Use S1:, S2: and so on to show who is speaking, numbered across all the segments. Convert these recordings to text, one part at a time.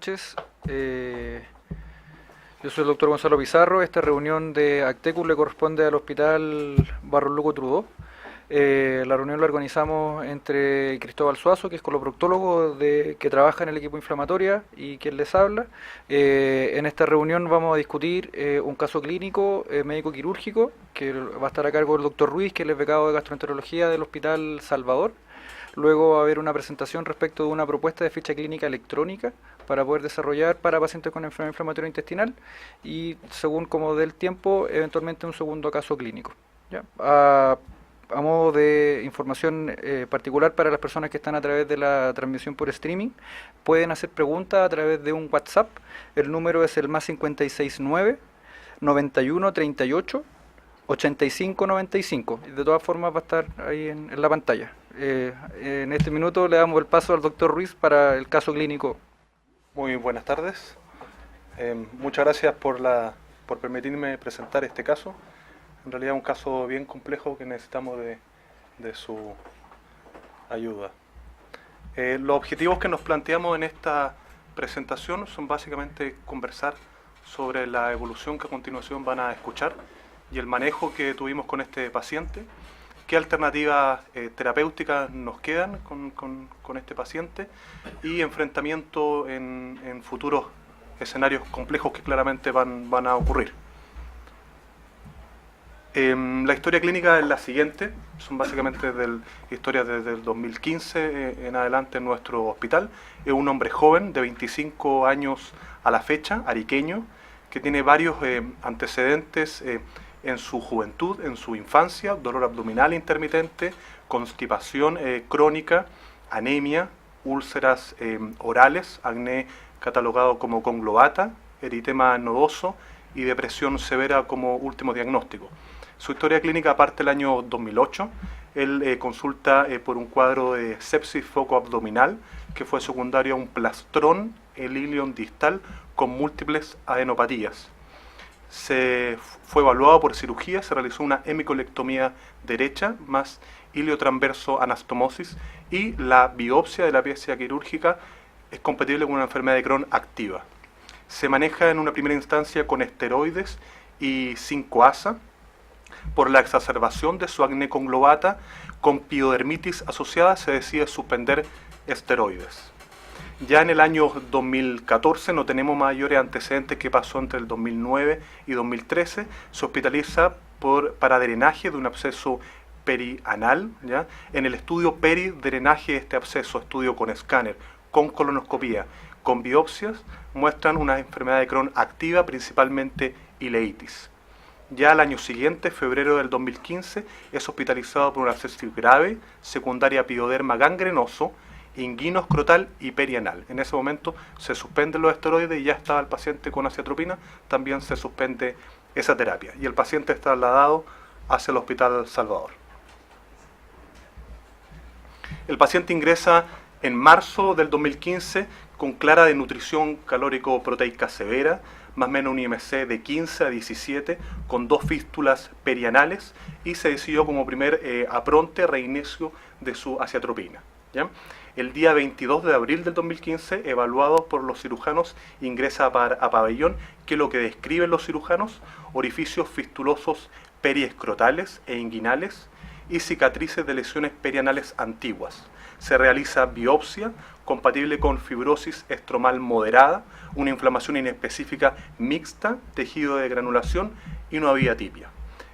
S1: noches. Yo soy el doctor Gonzalo Pizarro. Esta reunión de Actecus le corresponde al Hospital Barros Luco Trudó. La reunión la organizamos entre Cristóbal Suazo, que es coloproctólogo que trabaja en el equipo inflamatoria, y quien les habla. En esta reunión vamos a discutir un caso clínico médico-quirúrgico que va a estar a cargo del doctor Ruiz, que es el becado de gastroenterología del Hospital Salvador. Luego va a haber una presentación respecto de una propuesta de ficha clínica electrónica para poder desarrollar para pacientes con enfermedad inflamatoria intestinal y, según como dé el tiempo, eventualmente un segundo caso clínico. ¿Ya? A modo de información particular para las personas que están a través de la transmisión por streaming, pueden hacer preguntas a través de un WhatsApp. El número es el +569 91 38 85 95. De todas formas va a estar ahí en la pantalla. En este minuto le damos el paso al doctor Ruiz para el caso clínico.
S2: Muy buenas tardes. Muchas gracias por permitirme presentar este caso. En realidad es un caso bien complejo que necesitamos de su ayuda. Los objetivos que nos planteamos en esta presentación son básicamente conversar sobre la evolución que a continuación van a escuchar y el manejo que tuvimos con este paciente, qué alternativas terapéuticas nos quedan con este paciente y enfrentamiento en futuros escenarios complejos que claramente van a ocurrir. La historia clínica es la siguiente, son básicamente historias desde el 2015 en adelante en nuestro hospital. Es un hombre joven de 25 años a la fecha, ariqueño, que tiene varios antecedentes en su juventud, en su infancia: dolor abdominal intermitente, constipación crónica, anemia, úlceras orales, acné catalogado como conglobata, eritema nodoso y depresión severa como último diagnóstico. Su historia clínica parte el año 2008. Él consulta por un cuadro de sepsis focoabdominal que fue secundario a un plastrón el ilion distal con múltiples adenopatías. Fue evaluado por cirugía, se realizó una hemicolectomía derecha más iliotransverso anastomosis y la biopsia de la pieza quirúrgica es compatible con una enfermedad de Crohn activa. Se maneja en una primera instancia con esteroides y 5-ASA. Por la exacerbación de su acné conglobata con piodermitis asociada se decide suspender esteroides. Ya en el año 2014, no tenemos mayores antecedentes que pasó entre el 2009 y 2013, se hospitaliza para drenaje de un absceso perianal. ¿Ya? En el estudio peridrenaje de este absceso, estudio con escáner, con colonoscopía, con biopsias, muestran una enfermedad de Crohn activa, principalmente ileitis. Ya al año siguiente, febrero del 2015, es hospitalizado por una sepsis grave, secundaria a pioderma gangrenoso, inguino escrotal y perianal. En ese momento se suspenden los esteroides y ya estaba el paciente con aciatropina, también se suspende esa terapia. Y el paciente es trasladado hacia el Hospital Salvador. El paciente ingresa en marzo del 2015 con clara desnutrición calórico-proteica severa, más o menos un IMC de 15 a 17, con 2 fístulas perianales, y se decidió como primer apronte reinicio de su aciatropina. ¿Ya? El día 22 de abril del 2015, evaluado por los cirujanos, ingresa a pabellón, que es lo que describen los cirujanos: orificios fistulosos periescrotales e inguinales y cicatrices de lesiones perianales antiguas. Se realiza biopsia compatible con fibrosis estromal moderada, una inflamación inespecífica mixta, tejido de granulación y no había tipia.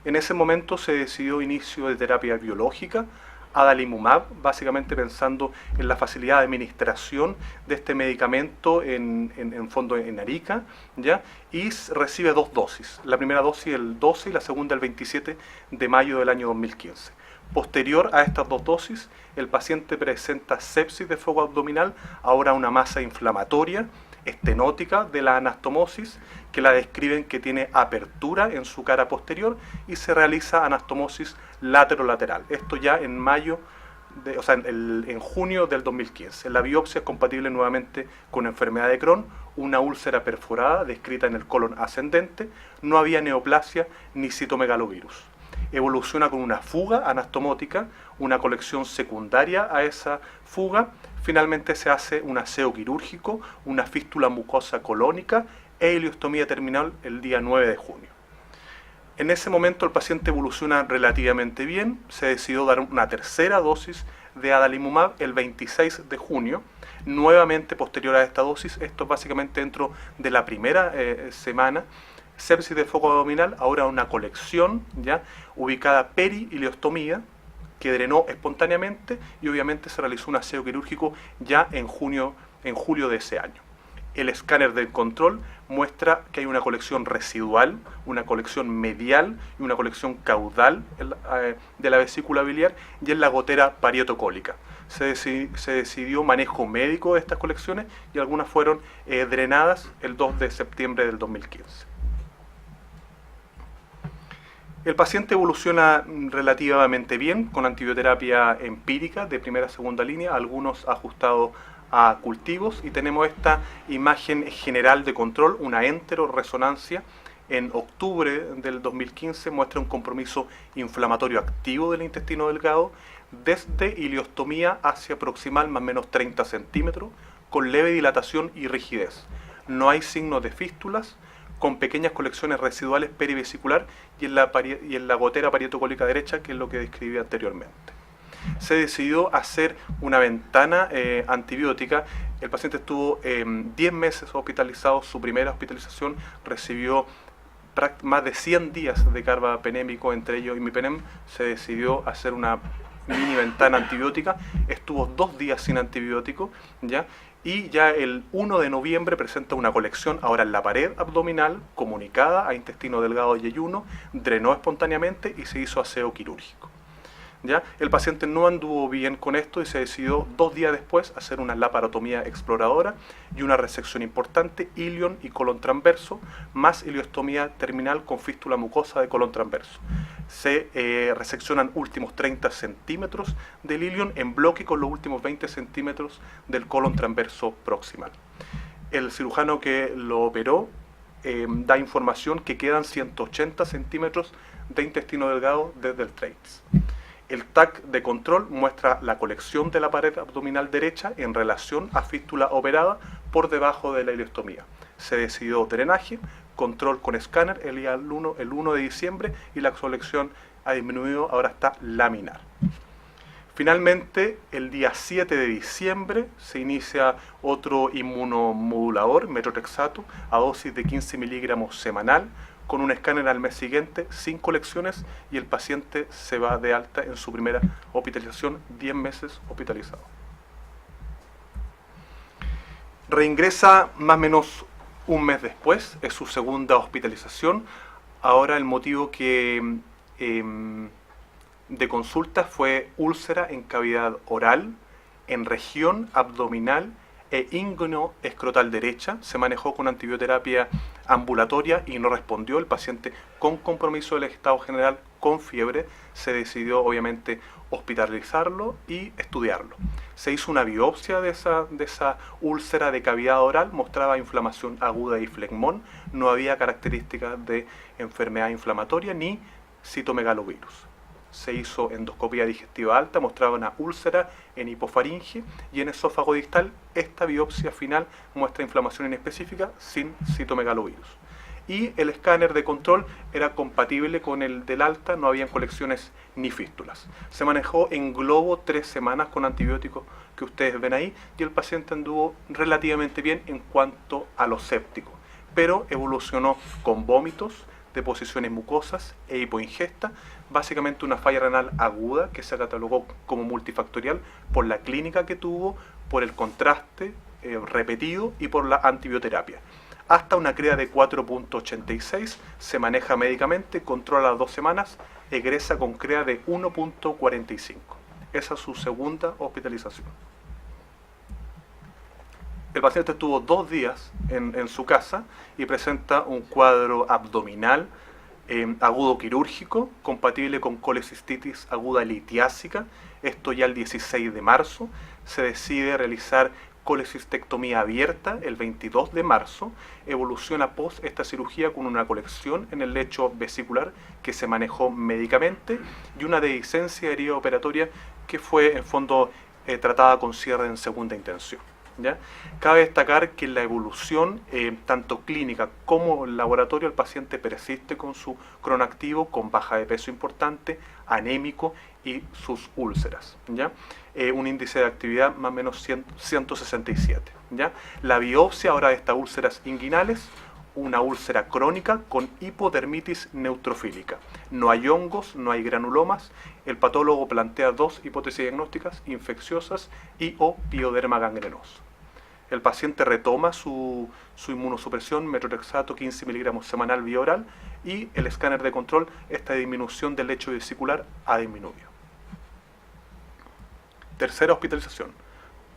S2: En ese momento se decidió inicio de terapia biológica, adalimumab, básicamente pensando en la facilidad de administración de este medicamento en fondo en Arica, ¿ya? Y recibe 2 dosis, la primera dosis el 12 y la segunda el 27 de mayo del año 2015. Posterior a estas 2 dosis, el paciente presenta sepsis de foco abdominal, ahora una masa inflamatoria estenótica de la anastomosis, que la describen que tiene apertura en su cara posterior, y se realiza anastomosis laterolateral. Esto ya en junio del 2015. La biopsia es compatible nuevamente con enfermedad de Crohn, una úlcera perforada descrita en el colon ascendente, no había neoplasia ni citomegalovirus. evoluciona con una fuga anastomótica, una colección secundaria a esa fuga, finalmente se hace un aseo quirúrgico, una fístula mucosa colónica e ileostomía terminal el día 9 de junio. En ese momento el paciente evoluciona relativamente bien, se decidió dar una tercera dosis de adalimumab el 26 de junio, nuevamente posterior a esta dosis, esto básicamente dentro de la primera semana, sepsis de foco abdominal, ahora una colección ya ubicada peri-ileostomía, que drenó espontáneamente y obviamente se realizó un aseo quirúrgico ya en julio de ese año. El escáner del control muestra que hay una colección residual, una colección medial y una colección caudal de la vesícula biliar y en la gotera parietocólica. Se decidió manejo médico de estas colecciones y algunas fueron drenadas el 2 de septiembre del 2015. El paciente evoluciona relativamente bien con antibioterapia empírica de primera a segunda línea, algunos ajustados a cultivos, y tenemos esta imagen general de control, una enteroresonancia. En octubre del 2015 muestra un compromiso inflamatorio activo del intestino delgado desde ileostomía hacia proximal más o menos 30 centímetros, con leve dilatación y rigidez. No hay signos de fístulas, con pequeñas colecciones residuales perivesicular y en la gotera parietocólica derecha, que es lo que describí anteriormente. Se decidió hacer una ventana antibiótica. El paciente estuvo 10 meses hospitalizado, su primera hospitalización recibió más de 100 días de carbapenémico, entre ellos imipenem. Se decidió hacer una mini ventana antibiótica, estuvo 2 días sin antibiótico, ¿ya? Y ya el 1 de noviembre presenta una colección ahora en la pared abdominal, comunicada a intestino delgado y ayuno, drenó espontáneamente y se hizo aseo quirúrgico. ¿Ya? El paciente no anduvo bien con esto y se decidió 2 días después hacer una laparotomía exploradora y una resección importante, ilion y colon transverso, más ileostomía terminal con fístula mucosa de colon transverso. Se reseccionan últimos 30 centímetros del ilion en bloque con los últimos 20 centímetros del colon transverso proximal. El cirujano que lo operó da información que quedan 180 centímetros de intestino delgado desde el trace. El TAC de control muestra la colección de la pared abdominal derecha en relación a fístula operada por debajo de la ileostomía. Se decidió drenaje, control con escáner el 1 de diciembre y la colección ha disminuido, ahora está laminar. Finalmente, el día 7 de diciembre se inicia otro inmunomodulador, metotrexato, a dosis de 15 miligramos semanal, con un escáner al mes siguiente, sin colecciones, y el paciente se va de alta en su primera hospitalización, 10 meses hospitalizado. Reingresa más o menos un mes después, es su segunda hospitalización. Ahora el motivo de consulta fue úlcera en cavidad oral, en región abdominal e íngano escrotal derecha. Se manejó con antibioterapia ambulatoria y no respondió. El paciente con compromiso del estado general, con fiebre, se decidió obviamente hospitalizarlo y estudiarlo. Se hizo una biopsia de esa úlcera de cavidad oral, mostraba inflamación aguda y flegmón, no había características de enfermedad inflamatoria ni citomegalovirus. Se hizo endoscopia digestiva alta, mostraba una úlcera en hipofaringe, y en esófago distal esta biopsia final muestra inflamación inespecífica sin citomegalovirus. Y el escáner de control era compatible con el del alta, no habían colecciones ni fístulas. Se manejó en globo 3 semanas con antibióticos que ustedes ven ahí, y el paciente anduvo relativamente bien en cuanto a lo séptico, pero evolucionó con vómitos, deposiciones mucosas e hipoingesta, básicamente una falla renal aguda que se catalogó como multifactorial por la clínica que tuvo, por el contraste repetido y por la antibioterapia. Hasta una CREA de 4.86, se maneja médicamente, controla las 2 semanas, egresa con CREA de 1.45. Esa es su segunda hospitalización. El paciente estuvo 2 días en su casa y presenta un cuadro abdominal agudo quirúrgico, compatible con colecistitis aguda litiásica. Esto ya el 16 de marzo. Se decide realizar colecistectomía abierta el 22 de marzo, evoluciona post esta cirugía con una colección en el lecho vesicular que se manejó médicamente y una dehiscencia de herida operatoria que fue en fondo tratada con cierre en segunda intención. ¿Ya? Cabe destacar que en la evolución, tanto clínica como laboratorio, el paciente persiste con su cronoactivo, con baja de peso importante, anémico y sus úlceras. ¿Ya? Un índice de actividad más o menos 167. ¿Ya? La biopsia ahora de estas úlceras inguinales, una úlcera crónica con hipodermitis neutrofílica. No hay hongos, no hay granulomas. El patólogo plantea dos hipótesis diagnósticas infecciosas y o pioderma gangrenoso. El paciente retoma su inmunosupresión, metrorexato 15 miligramos semanal vía oral, y el escáner de control, esta disminución del lecho vesicular ha disminuido. Tercera hospitalización.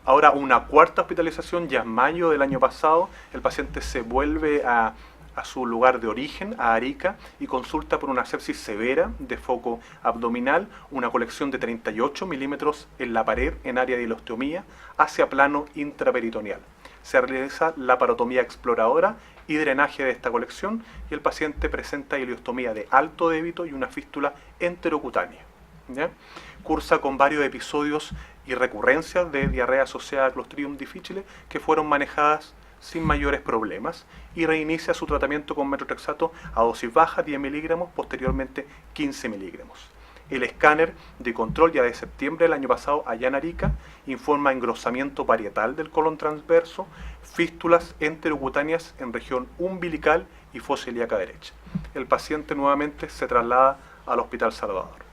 S2: Ahora una cuarta hospitalización, ya en mayo del año pasado, el paciente se vuelve a su lugar de origen, a Arica, y consulta por una sepsis severa de foco abdominal, una colección de 38 milímetros en la pared en área de ileosteomía hacia plano intraperitoneal. Se realiza la parotomía exploradora y drenaje de esta colección y el paciente presenta ileostomía de alto débito y una fístula enterocutánea. ¿Ya? Cursa con varios episodios y recurrencias de diarrea asociada a Clostridium difficile que fueron manejadas sin mayores problemas y reinicia su tratamiento con metrorexato a dosis baja, 10 miligramos, posteriormente 15 miligramos. El escáner de control ya de septiembre del año pasado allá en Arica informa engrosamiento parietal del colon transverso, fístulas enterocutáneas en región umbilical y fosa ilíaca derecha. El paciente nuevamente se traslada al Hospital Salvador.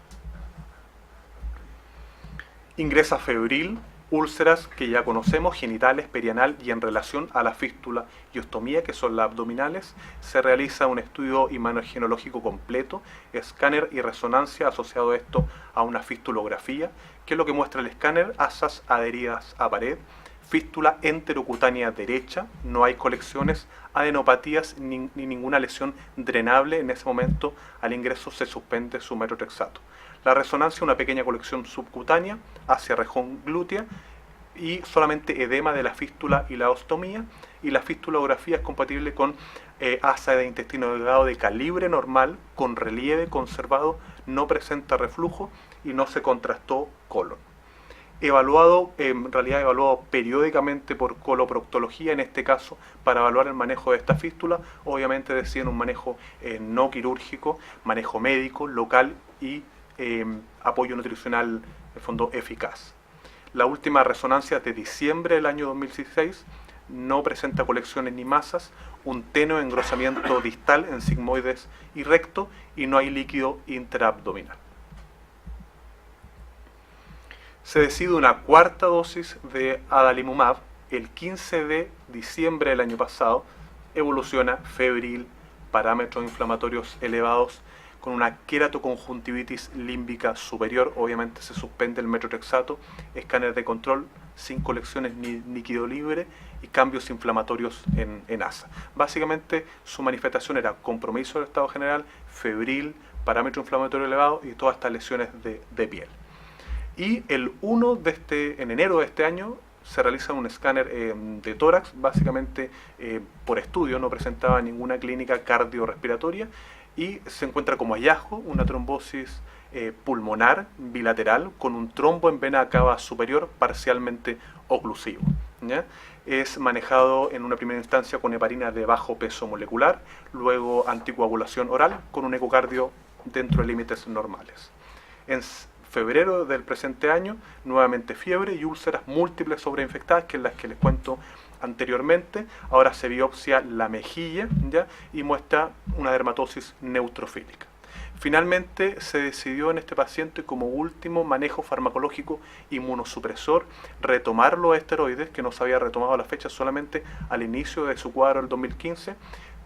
S2: Ingresa febril, úlceras que ya conocemos, genitales, perianal, y en relación a la fístula y ostomía, que son las abdominales, se realiza un estudio imagenológico completo, escáner y resonancia asociado a esto a una fistulografía, que es lo que muestra el escáner: asas adheridas a pared, fístula enterocutánea derecha, no hay colecciones, adenopatías ni ninguna lesión drenable. En ese momento al ingreso se suspende su metrorexato. La resonancia, una pequeña colección subcutánea hacia región glútea y solamente edema de la fístula y la ostomía, y la fistulografía es compatible con asa de intestino delgado de calibre normal, con relieve conservado, no presenta reflujo y no se contrastó colon. Evaluado, en realidad evaluado periódicamente por coloproctología, en este caso para evaluar el manejo de esta fístula. Obviamente deciden un manejo no quirúrgico, manejo médico, local y apoyo nutricional de fondo eficaz. La última resonancia de diciembre del año 2016 no presenta colecciones ni masas, un tenue engrosamiento distal en sigmoides y recto y no hay líquido intraabdominal. Se decide una cuarta dosis de adalimumab el 15 de diciembre del año pasado, evoluciona febril, parámetros inflamatorios elevados, con una queratoconjuntivitis límbica superior. Obviamente se suspende el metrorexato, escáner de control, sin colecciones ni líquido libre y cambios inflamatorios en asa. Básicamente su manifestación era compromiso del estado general, febril, parámetro inflamatorio elevado y todas estas lesiones de piel. Y el 1 en enero de este año se realiza un escáner de tórax, básicamente por estudio, no presentaba ninguna clínica cardiorrespiratoria, y se encuentra como hallazgo una trombosis pulmonar bilateral con un trombo en vena cava superior parcialmente oclusivo. ¿Ya? Es manejado en una primera instancia con heparina de bajo peso molecular, luego anticoagulación oral con un ecocardio dentro de límites normales. En febrero del presente año, nuevamente fiebre y úlceras múltiples sobreinfectadas, que es las que les cuento anteriormente. Ahora se biopsia la mejilla, ¿ya? Y muestra una dermatosis neutrofílica. Finalmente se decidió en este paciente, como último manejo farmacológico inmunosupresor, retomar los esteroides, que no se había retomado a la fecha, solamente al inicio de su cuadro del 2015.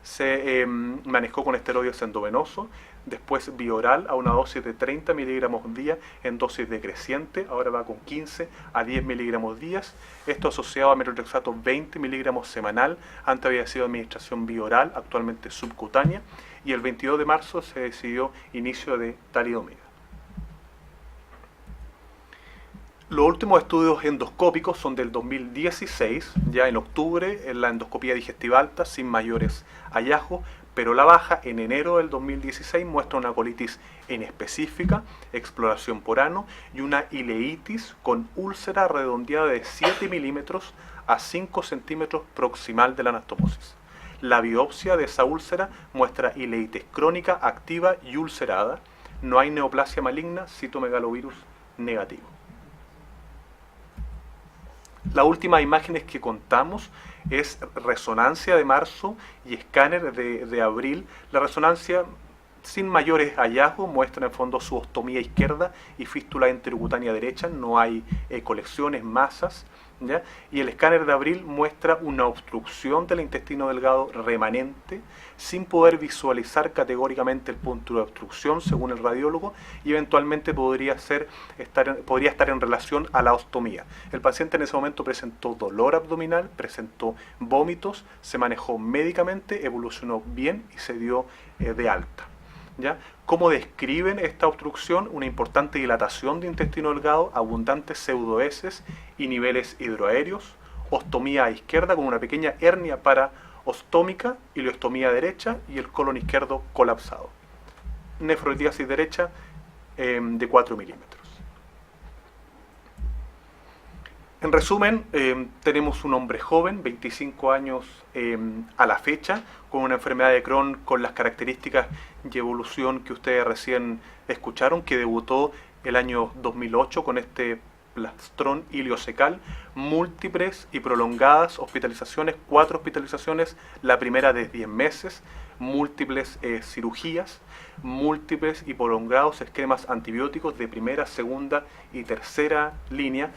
S2: Se manejó con esteroides endovenosos, después bioral a una dosis de 30 miligramos día en dosis decreciente, ahora va con 15 a 10 miligramos días. Esto asociado a metrorexato 20 miligramos semanal, antes había sido administración bioral, actualmente subcutánea, y el 22 de marzo se decidió inicio de talidomida. Los últimos estudios endoscópicos son del 2016, ya en octubre, en la endoscopía digestiva alta, sin mayores hallazgos, pero la baja en enero del 2016 muestra una colitis inespecífica, exploración por ano y una ileitis con úlcera redondeada de 7 milímetros a 5 centímetros proximal de la anastomosis. La biopsia de esa úlcera muestra ileitis crónica, activa y ulcerada. No hay neoplasia maligna, citomegalovirus negativo. Las últimas imágenes que contamos es resonancia de marzo y escáner de abril. La resonancia sin mayores hallazgos muestra en el fondo su ostomía izquierda y fístula intercutánea derecha, no hay colecciones, masas, ¿ya? Y el escáner de abril muestra una obstrucción del intestino delgado remanente, sin poder visualizar categóricamente el punto de obstrucción según el radiólogo, y eventualmente podría estar en relación a la ostomía. El paciente en ese momento presentó dolor abdominal, presentó vómitos, se manejó médicamente, evolucionó bien y se dio de alta. ¿Ya? ¿Cómo describen esta obstrucción? Una importante dilatación de intestino delgado, abundantes pseudoheces y niveles hidroaéreos, ostomía a izquierda con una pequeña hernia paraostómica, ileostomía derecha y el colon izquierdo colapsado. Nefrolitiasis derecha de 4 milímetros. En resumen, tenemos un hombre joven, 25 años a la fecha, con una enfermedad de Crohn con las características y evolución que ustedes recién escucharon, que debutó el año 2008 con este plastrón ileocecal, múltiples y prolongadas hospitalizaciones, 4 hospitalizaciones, la primera de 10 meses, múltiples cirugías, múltiples y prolongados esquemas antibióticos de primera, segunda y tercera línea,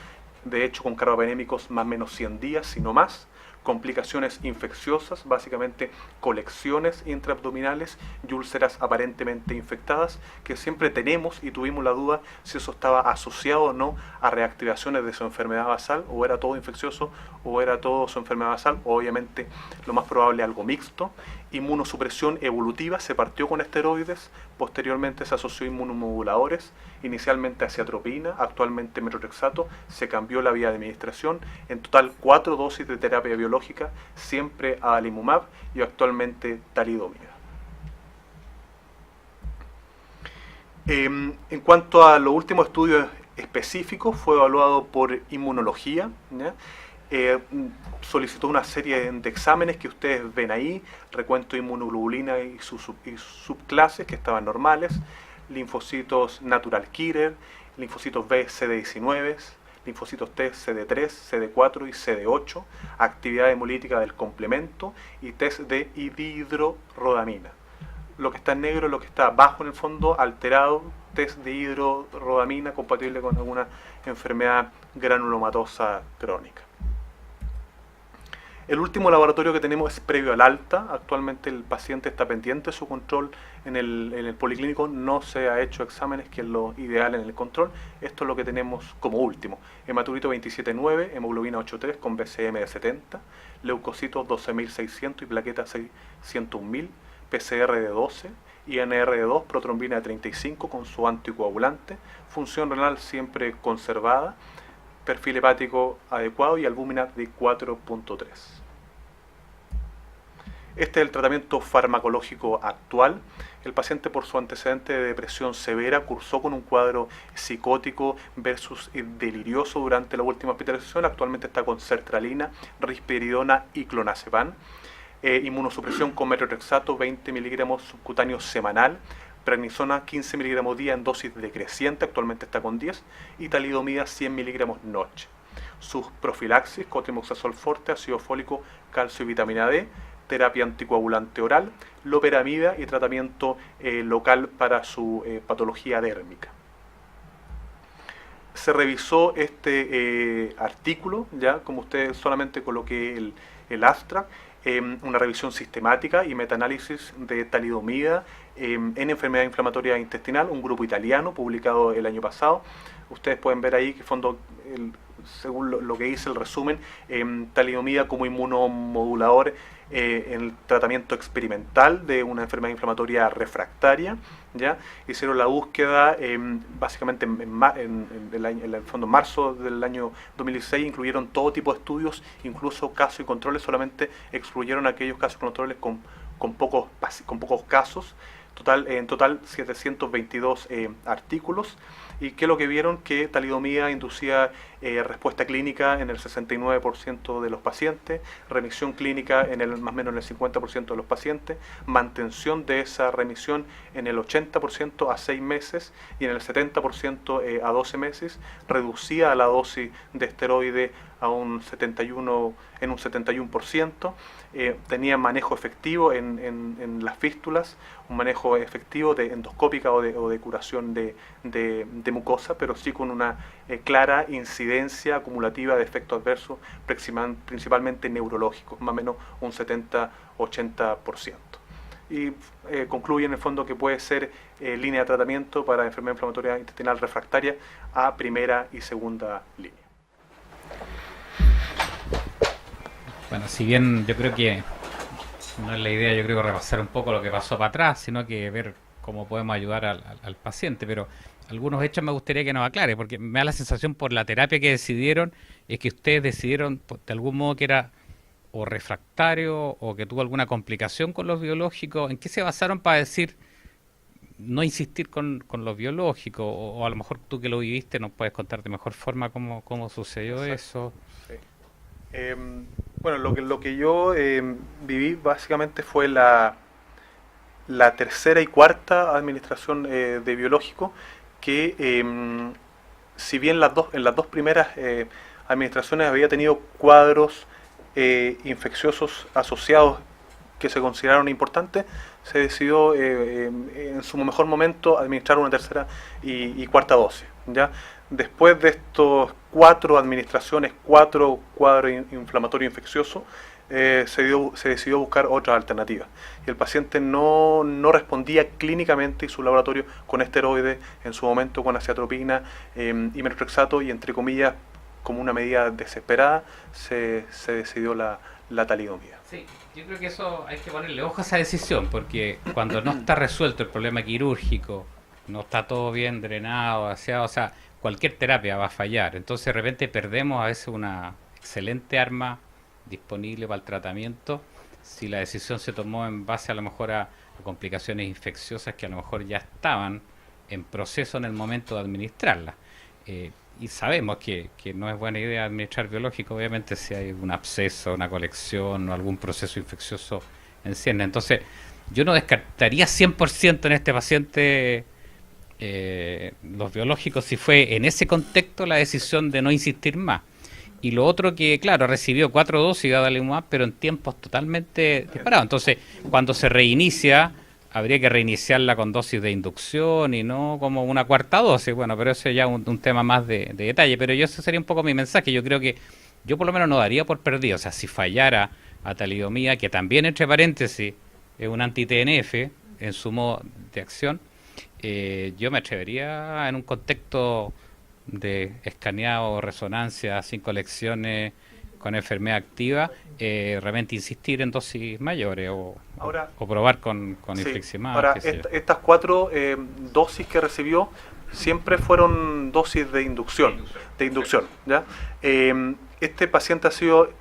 S2: de hecho con carbapenémicos más o menos 100 días, sino más, complicaciones infecciosas, básicamente colecciones intraabdominales y úlceras aparentemente infectadas, que siempre tenemos y tuvimos la duda si eso estaba asociado o no a reactivaciones de su enfermedad basal, o era todo infeccioso o era todo su enfermedad basal, o obviamente lo más probable algo mixto. Inmunosupresión evolutiva, se partió con esteroides, posteriormente se asoció a inmunomoduladores, inicialmente aciatropina, actualmente metrorexato, se cambió la vía de administración, en total 4 dosis de terapia biológica, siempre adalimumab y actualmente talidomida. En cuanto a los últimos estudios específicos, fue evaluado por inmunología, ¿ya? Solicitó una serie de exámenes que ustedes ven ahí, recuento de inmunoglobulina y sus subclases que estaban normales, linfocitos natural killer, linfocitos B CD19, linfocitos T CD3, CD4 y CD8, actividad hemolítica del complemento y test de dihidrorodamina. Lo que está en negro es lo que está abajo en el fondo, alterado, test de hidrorodamina compatible con alguna enfermedad granulomatosa crónica. El último laboratorio que tenemos es previo al alta. Actualmente el paciente está pendiente de su control en el policlínico. No se ha hecho exámenes, que es lo ideal en el control. Esto es lo que tenemos como último. Hematurito 27.9, hemoglobina 8.3 con BCM de 70, leucocitos 12.600 y plaquetas 601.000, PCR de 12, INR de 2, protrombina de 35 con su anticoagulante, función renal siempre conservada, perfil hepático adecuado y albúmina de 4.3. Este es el tratamiento farmacológico actual. El paciente, por su antecedente de depresión severa, cursó con un cuadro psicótico versus delirioso durante la última hospitalización. Actualmente está con sertralina, risperidona y clonazepam. Inmunosupresión con metrorexato 20 miligramos subcutáneos semanal, prednisona 15 miligramos día en dosis decreciente, actualmente está con 10, y talidomida 100 miligramos noche. Sus profilaxis, cotrimoxazol forte, ácido fólico, calcio y vitamina D, terapia anticoagulante oral, loperamida y tratamiento local para su patología dérmica. Se revisó este artículo, ya como ustedes solamente coloqué el abstract, una revisión sistemática y metaanálisis de talidomida en enfermedad inflamatoria intestinal, un grupo italiano publicado el año pasado. Ustedes pueden ver ahí que fondo según lo que dice el resumen, talidomida como inmunomodulador en el tratamiento experimental de una enfermedad inflamatoria refractaria. ¿Ya? Hicieron la búsqueda básicamente en el fondo, en marzo del año 2016, incluyeron todo tipo de estudios, incluso casos y controles, solamente excluyeron aquellos casos y controles con pocos casos. En total 722 artículos. ¿Y qué es lo que vieron? Que talidomida inducía respuesta clínica en el 69% de los pacientes, remisión clínica más o menos en el 50% de los pacientes, mantención de esa remisión en el 80% a 6 meses y en el 70% a 12 meses, reducía la dosis de esteroide a un 71%, tenía manejo efectivo en las fístulas, un manejo efectivo de endoscópica o de curación de mucosa, pero sí con una clara incidencia acumulativa de efectos adversos, principalmente neurológicos, más o menos un 70-80%. Y concluye en el fondo que puede ser línea de tratamiento para enfermedad inflamatoria intestinal refractaria a primera y segunda línea.
S3: Bueno, si bien yo creo que no es la idea, yo creo, repasar un poco lo que pasó para atrás, sino que ver cómo podemos ayudar al paciente, pero algunos hechos me gustaría que nos aclare, porque me da la sensación por la terapia que decidieron, es que ustedes decidieron de algún modo que era o refractario o que tuvo alguna complicación con los biológicos. ¿En qué se basaron para decir no insistir con los biológicos? O a lo mejor tú que lo viviste nos puedes contar de mejor forma cómo sucedió eso.
S2: Sí. Bueno, lo que yo viví básicamente fue la tercera y cuarta administración de biológico, que si bien en las dos primeras administraciones había tenido cuadros infecciosos asociados que se consideraron importantes, se decidió en su mejor momento administrar una tercera y cuarta dosis. ¿Ya? Después de estos 4 administraciones, 4 cuadros inflamatorios infecciosos, se decidió buscar otras alternativas. Y el paciente no respondía clínicamente, y su laboratorio, con esteroides, en su momento con aciatropina y metotrexato, y entre comillas, como una medida desesperada, se decidió la talidomida.
S3: Sí, yo creo que eso hay que ponerle ojo a esa decisión, porque cuando no está resuelto el problema quirúrgico, no está todo bien drenado, vaciado, o sea, cualquier terapia va a fallar. Entonces de repente perdemos a veces una excelente arma disponible para el tratamiento si la decisión se tomó en base a lo mejor a complicaciones infecciosas que a lo mejor ya estaban en proceso en el momento de administrarlas. Y sabemos que no es buena idea administrar biológico, obviamente, si hay un absceso, una colección o algún proceso infeccioso en ciernes. Entonces yo no descartaría 100% en este paciente los biológicos si fue en ese contexto la decisión de no insistir más. Y lo otro que, claro, recibió 4 dosis de adalimumab, pero en tiempos totalmente disparados. Entonces, cuando se reinicia, habría que reiniciarla con dosis de inducción y no como una cuarta dosis. Bueno, pero eso ya es un tema más de detalle. Pero ese sería un poco mi mensaje. Yo creo que yo por lo menos no daría por perdido. O sea, si fallara a talidomida, que también, entre paréntesis, es un anti-TNF en su modo de acción, yo me atrevería en un contexto de escaneado, resonancia, sin colecciones, con enfermedad activa, realmente insistir en dosis mayores o probar con
S2: sí,
S3: infliximab.
S2: Ahora, estas 4 dosis que recibió siempre fueron dosis de inducción. ¿Ya? Este paciente ha sido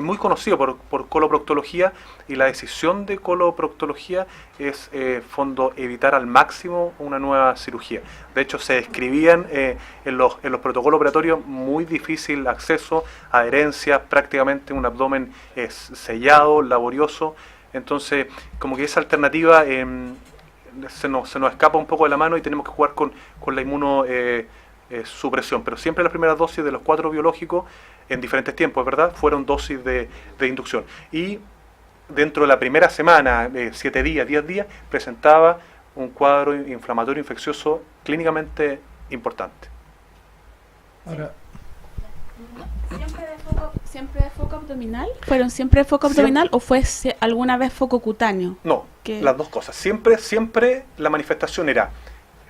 S2: muy conocido por coloproctología, y la decisión de coloproctología es evitar al máximo una nueva cirugía. De hecho, se describían en los protocolos operatorios muy difícil acceso, adherencia, prácticamente un abdomen sellado, laborioso. Entonces, como que esa alternativa se nos escapa un poco de la mano y tenemos que jugar con la inmunosupresión. Pero siempre las primeras dosis de los 4 biológicos, en diferentes tiempos, ¿verdad?, fueron dosis de inducción. Y dentro de la primera semana, 7 días, 10 días, presentaba un cuadro inflamatorio infeccioso clínicamente importante.
S4: Ahora, ¿Siempre de foco abdominal? ¿Fueron siempre de foco abdominal o fue alguna vez foco cutáneo?
S2: No, las dos cosas. Siempre la manifestación era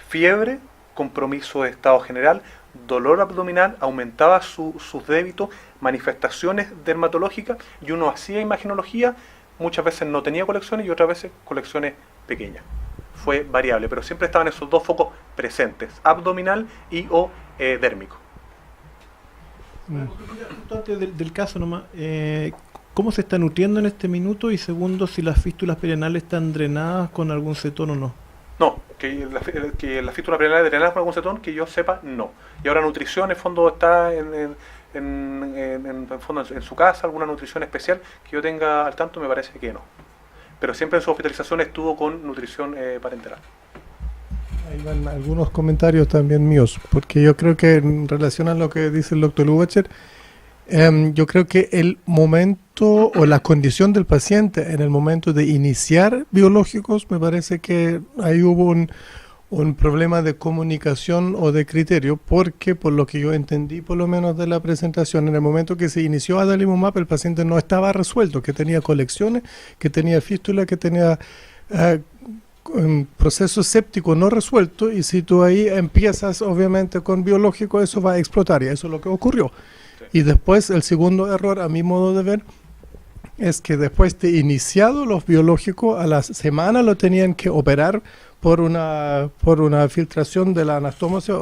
S2: fiebre, compromiso de estado general, dolor abdominal, aumentaba sus débitos, manifestaciones dermatológicas, y uno hacía imagenología, muchas veces no tenía colecciones y otras veces colecciones pequeñas. Fue variable, pero siempre estaban esos dos focos presentes, abdominal y o dérmico.
S5: Justo antes del caso nomás, ¿cómo se está nutriendo en este minuto? Y segundo, si las fístulas perianales están drenadas con algún cetón o no.
S2: No, que la fístula perianal drenada con algún cetón, que yo sepa, no. Y ahora nutrición, en fondo, está en su casa, alguna nutrición especial que yo tenga al tanto, me parece que no. Pero siempre en su hospitalización estuvo con nutrición parenteral.
S6: Ahí van algunos comentarios también míos, porque yo creo que en relación a lo que dice el doctor Lubacher, yo creo que el momento o la condición del paciente en el momento de iniciar biológicos, me parece que ahí hubo un problema de comunicación o de criterio, porque por lo que yo entendí por lo menos de la presentación, en el momento que se inició adalimumab, el paciente no estaba resuelto, que tenía colecciones, que tenía fístula, que tenía un proceso séptico no resuelto, y si tú ahí empiezas obviamente con biológico, eso va a explotar, y eso es lo que ocurrió. Y después el segundo error, a mi modo de ver, es que después de iniciado los biológicos, a la semana lo tenían que operar por una filtración de la anastomosis,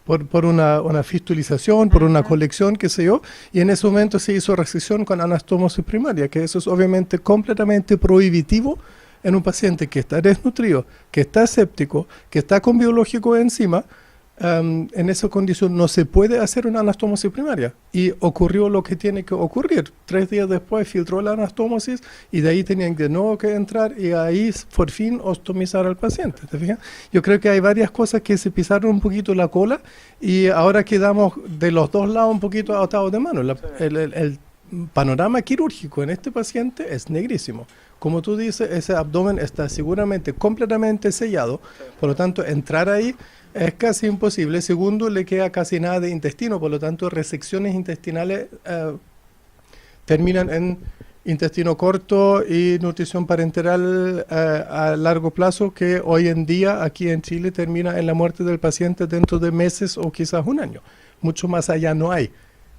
S6: por una fistulización, por una colección, qué sé yo, y en ese momento se hizo resección con anastomosis primaria, que eso es obviamente completamente prohibitivo en un paciente que está desnutrido, que está séptico, que está con biológico encima. En esa condición no se puede hacer una anastomosis primaria, y ocurrió lo que tiene que ocurrir. 3 días después filtró la anastomosis y de ahí tenían de nuevo que entrar y ahí por fin ostomizar al paciente. ¿Te fijas? Yo creo que hay varias cosas que se pisaron un poquito la cola y ahora quedamos de los dos lados un poquito atados de mano. El panorama quirúrgico en este paciente es negrísimo. Como tú dices, ese abdomen está seguramente completamente sellado, por lo tanto entrar ahí es casi imposible. Segundo, le queda casi nada de intestino, por lo tanto resecciones intestinales terminan en intestino corto y nutrición parenteral a largo plazo, que hoy en día aquí en Chile termina en la muerte del paciente dentro de meses o quizás un año. Mucho más allá no hay,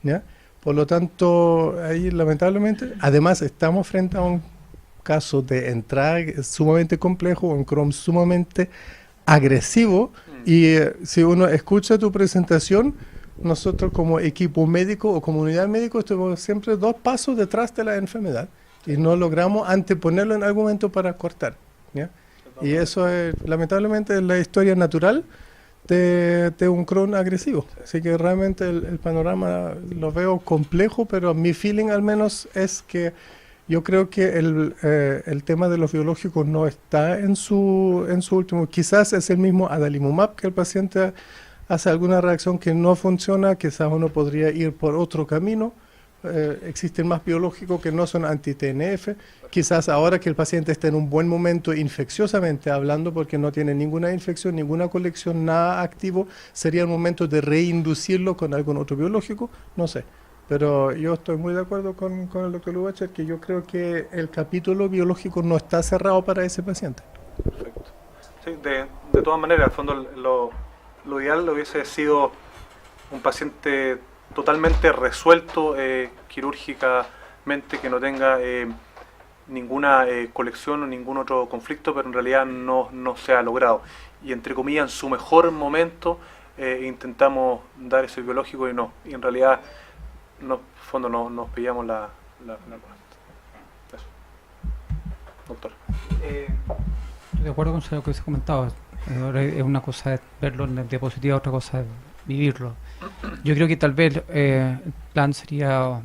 S6: ¿ya? Por lo tanto, ahí lamentablemente, además estamos frente a un caso de entrada sumamente complejo, un Crohn sumamente agresivo, y si uno escucha tu presentación, nosotros como equipo médico o comunidad médica estamos siempre 2 pasos detrás de la enfermedad y no logramos anteponerlo en algún momento para cortar, ¿ya? Y eso es, lamentablemente, es la historia natural de un Crohn agresivo. Así que realmente el panorama lo veo complejo, pero mi feeling al menos es que yo creo que el tema de los biológicos no está en su último. Quizás es el mismo adalimumab, que el paciente hace alguna reacción que no funciona, quizás uno podría ir por otro camino. Existen más biológicos que no son anti-TNF. Quizás ahora que el paciente está en un buen momento infecciosamente hablando, porque no tiene ninguna infección, ninguna colección, nada activo, sería el momento de reinducirlo con algún otro biológico, no sé. Pero yo estoy muy de acuerdo con el doctor Lubacher, que yo creo que el capítulo biológico no está cerrado para ese paciente.
S2: Perfecto. Sí, de todas maneras, al fondo lo ideal hubiese sido un paciente totalmente resuelto quirúrgicamente, que no tenga ninguna colección o ningún otro conflicto, pero en realidad no se ha logrado. Y entre comillas, en su mejor momento intentamos dar ese biológico y en realidad nos pillamos la eso. Doctor.
S7: Estoy de acuerdo con lo que se ha comentado. Ahora es una cosa es verlo en diapositiva, otra cosa es vivirlo. Yo creo que tal vez el plan sería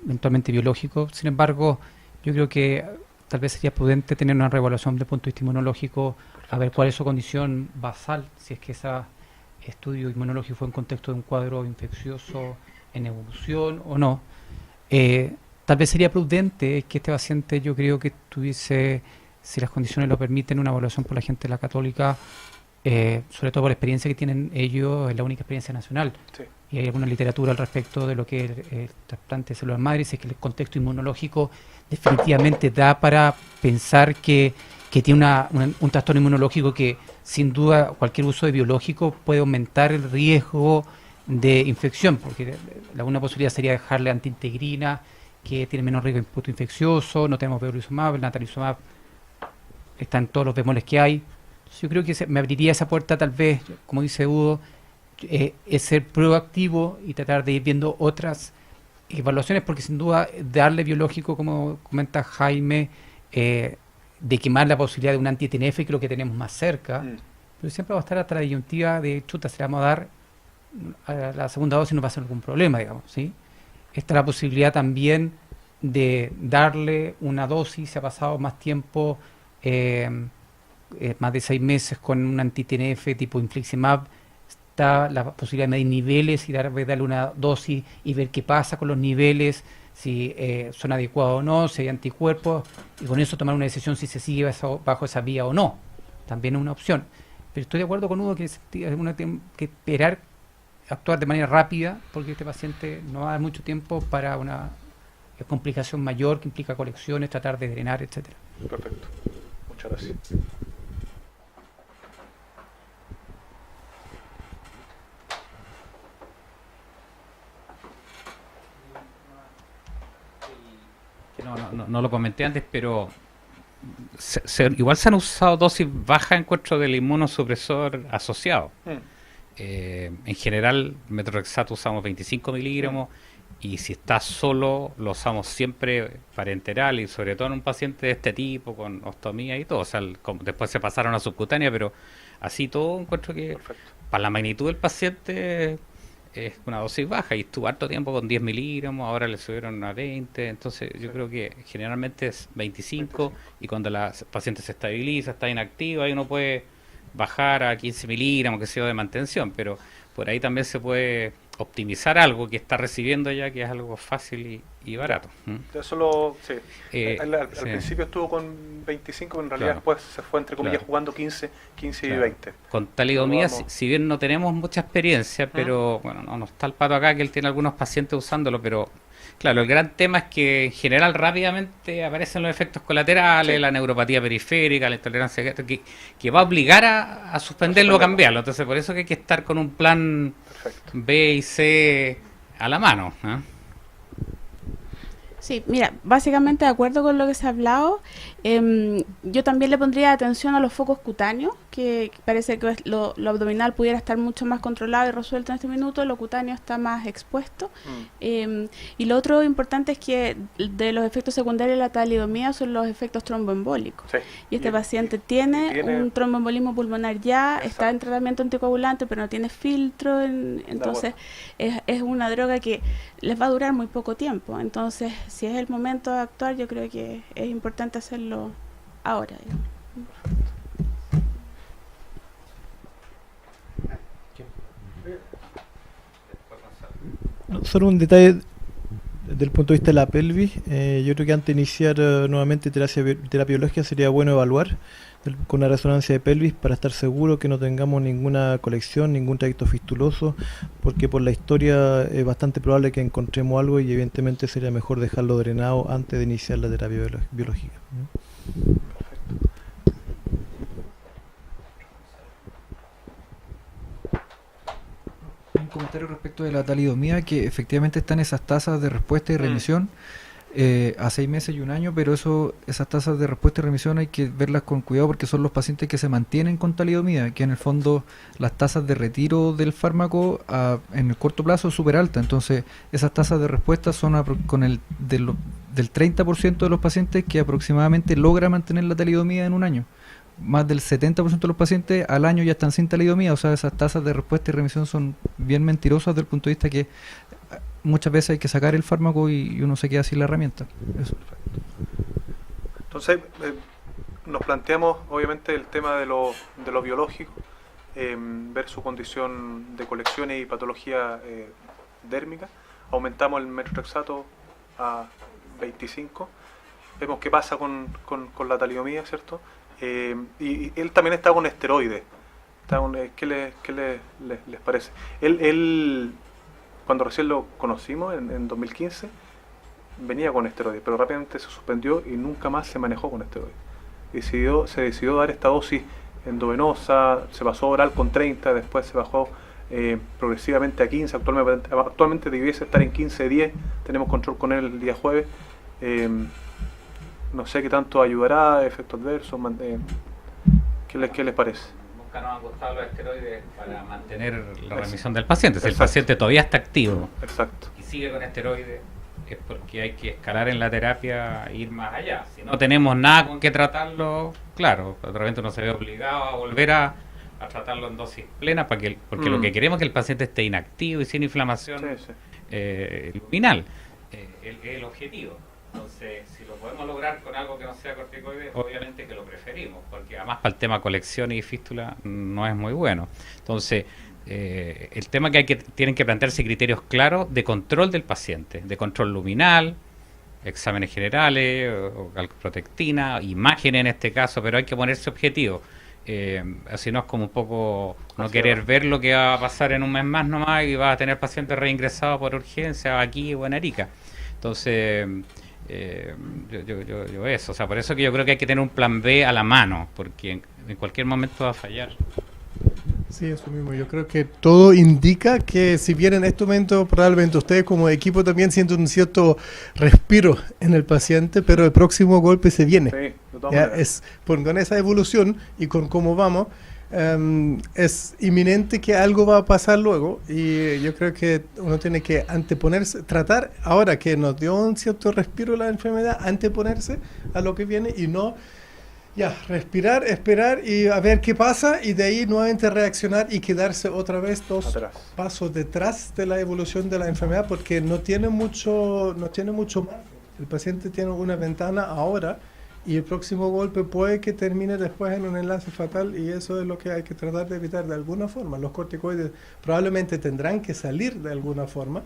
S7: eventualmente biológico. Sin embargo, yo creo que tal vez sería prudente tener una reevaluación desde el punto de vista inmunológico, a ver cuál es su condición basal, si es que ese estudio inmunológico fue en contexto de un cuadro infeccioso en evolución o no. Tal vez sería prudente que este paciente, yo creo que tuviese, si las condiciones lo permiten, una evaluación por la gente de la Católica, sobre todo por la experiencia que tienen ellos, es la única experiencia nacional.
S2: Sí.
S7: Y hay alguna literatura al respecto de lo que es el trasplante de células madres, es que el contexto inmunológico definitivamente da para pensar que tiene un trastorno inmunológico que sin duda cualquier uso de biológico puede aumentar el riesgo de infección, porque una posibilidad sería dejarle antiintegrina, que tiene menos riesgo de input infeccioso, no tenemos pembrolizumab, el natalizumab está en todos los bemoles que hay. Entonces, yo creo que me abriría esa puerta, tal vez, como dice Udo, es ser proactivo y tratar de ir viendo otras evaluaciones, porque sin duda darle biológico, como comenta Jaime, de quemar la posibilidad de un anti-TNF, que es lo que tenemos más cerca, pero siempre va a estar hasta la disyuntiva de chuta, se la vamos a dar a la segunda dosis, no va a ser algún problema, digamos, ¿sí? Está la posibilidad también de darle una dosis, se ha pasado más tiempo, más de 6 meses con un anti-TNF tipo infliximab, está la posibilidad de medir niveles y darle una dosis y ver qué pasa con los niveles, si son adecuados o no, si hay anticuerpos, y con eso tomar una decisión si se sigue bajo esa vía o no. También es una opción. Pero estoy de acuerdo con Udo que uno tiene que esperar, actuar de manera rápida, porque este paciente no va a dar mucho tiempo para una complicación mayor que implica colecciones, tratar de drenar, etcétera.
S2: Perfecto. Muchas gracias.
S3: No lo comenté antes, pero igual se han usado dosis bajas, encuentro, del inmunosupresor asociado. En general, metrorexato usamos 25 miligramos y si está solo lo usamos siempre parenteral, y sobre todo en un paciente de este tipo con ostomía y todo. O sea, después se pasaron a subcutánea, pero así todo encuentro que para la magnitud del paciente es una dosis baja, y estuvo harto tiempo con 10 miligramos, ahora le subieron a 20, entonces yo creo que generalmente es 25, y cuando la paciente se estabiliza, está inactiva, ahí uno puede bajar a 15 miligramos, que sea de mantención, pero por ahí también se puede optimizar algo que está recibiendo ya, que es algo fácil y barato.
S2: Eso sí. Al
S3: Sí.
S2: principio estuvo con 25, pero en realidad
S3: Claro.
S2: después se fue, entre comillas,
S3: Claro.
S2: jugando 15 y
S3: Claro.
S2: 20.
S3: Con talidomida,
S2: Vamos.
S3: si bien no tenemos mucha experiencia, pero bueno, no está el Pato acá, que él tiene algunos pacientes usándolo, pero claro, el gran tema es que en general rápidamente aparecen los efectos colaterales,
S2: Sí.
S3: la neuropatía periférica, la intolerancia, que va a obligar a suspenderlo o cambiarlo. Entonces, por eso que hay que estar con un plan
S2: Perfecto.
S3: B y C a la mano, ¿eh?
S4: Sí, mira, básicamente de acuerdo con lo que se ha hablado, yo también le pondría atención a los focos cutáneos, que parece que lo abdominal pudiera estar mucho más controlado y resuelto en este minuto, lo cutáneo está más expuesto. Y lo otro importante es que de los efectos secundarios de la talidomida son los efectos tromboembólicos.
S2: Sí.
S4: Y este paciente tiene
S2: tiene-
S4: un tromboembolismo pulmonar ya, está
S2: Exacto.
S4: en tratamiento anticoagulante, pero no tiene filtro, entonces es una droga que les va a durar muy poco tiempo. Entonces, si es el momento de actuar, yo creo que es importante hacerlo ahora, digamos.
S5: No, solo un detalle desde el punto de vista de la pelvis. Yo creo que antes de iniciar nuevamente terapia biológica sería bueno evaluar con una resonancia de pelvis para estar seguro que no tengamos ninguna colección, ningún trayecto fistuloso, porque por la historia es bastante probable que encontremos algo y evidentemente sería mejor dejarlo drenado antes de iniciar la terapia biológica.
S8: Un comentario respecto de la talidomida, que efectivamente están esas tasas de respuesta y remisión a 6 meses y un año, pero esas tasas de respuesta y remisión hay que verlas con cuidado, porque son los pacientes que se mantienen con talidomida, que en el fondo las tasas de retiro del fármaco en el corto plazo es súper alta. Entonces esas tasas de respuesta son del 30% de los pacientes que aproximadamente logra mantener la talidomida en un año. Más del 70% de los pacientes al año ya están sin talidomida. O sea, esas tasas de respuesta y remisión son bien mentirosas desde el punto de vista que muchas veces hay que sacar el fármaco y uno se queda sin la herramienta. Eso.
S2: Entonces, nos planteamos obviamente el tema de lo biológico, ver su condición de colecciones y patología dérmica. Aumentamos el metrorexato a 25. Vemos qué pasa con la talidomida, ¿cierto? Y él también está con esteroides. ¿Qué les parece? Él, cuando recién lo conocimos, en 2015, venía con esteroides, pero rápidamente se suspendió y nunca más se manejó con esteroides. Se decidió dar esta dosis endovenosa, se pasó oral con 30, después se bajó progresivamente a 15, actualmente debiese estar en 15-10, tenemos control con él el día jueves. No sé qué tanto ayudará, efectos adversos, ¿qué les parece?
S3: Nunca nos han gustado los esteroides para mantener la remisión del paciente. Si el paciente todavía está activo y sigue con esteroides, es porque hay que escalar en la terapia e ir más allá. Si no tenemos nada con que tratarlo, claro, de repente uno se ve obligado a volver a tratarlo en dosis plena, porque lo que queremos es que el paciente esté inactivo y sin inflamación luminal. El objetivo. Entonces, si lo podemos lograr con algo que no sea corticoide, obviamente que lo preferimos, porque además para el tema colección y fístula no es muy bueno. Entonces, el tema que tienen que plantearse criterios claros de control del paciente, de control luminal, exámenes generales, o calprotectina, imágenes en este caso, pero hay que ponerse objetivo. Así no es como un poco no querer ver lo que va a pasar en un mes más nomás y va a tener pacientes reingresados por urgencia aquí o en Arica. Entonces, yo eso, o sea, por eso que yo creo que hay que tener un plan B a la mano, porque en cualquier momento va a fallar.
S6: Sí, eso mismo. Yo creo que todo indica que si bien en este momento probablemente ustedes como equipo también sienten un cierto respiro en el paciente, pero el próximo golpe se viene.
S2: Sí, de todas
S6: Ya
S2: maneras.
S6: con esa evolución y con cómo vamos, es inminente que algo va a pasar luego, y yo creo que uno tiene que anteponerse, tratar, ahora que nos dio un cierto respiro la enfermedad, anteponerse a lo que viene y no respirar, esperar y a ver qué pasa, y de ahí nuevamente reaccionar y quedarse otra vez dos pasos detrás de la evolución de la enfermedad, porque no tiene mucho margen. El paciente tiene una ventana ahora y el próximo golpe puede que termine después en un enlace fatal, y eso es lo que hay que tratar de evitar de alguna forma. Los corticoides probablemente tendrán que salir de alguna forma,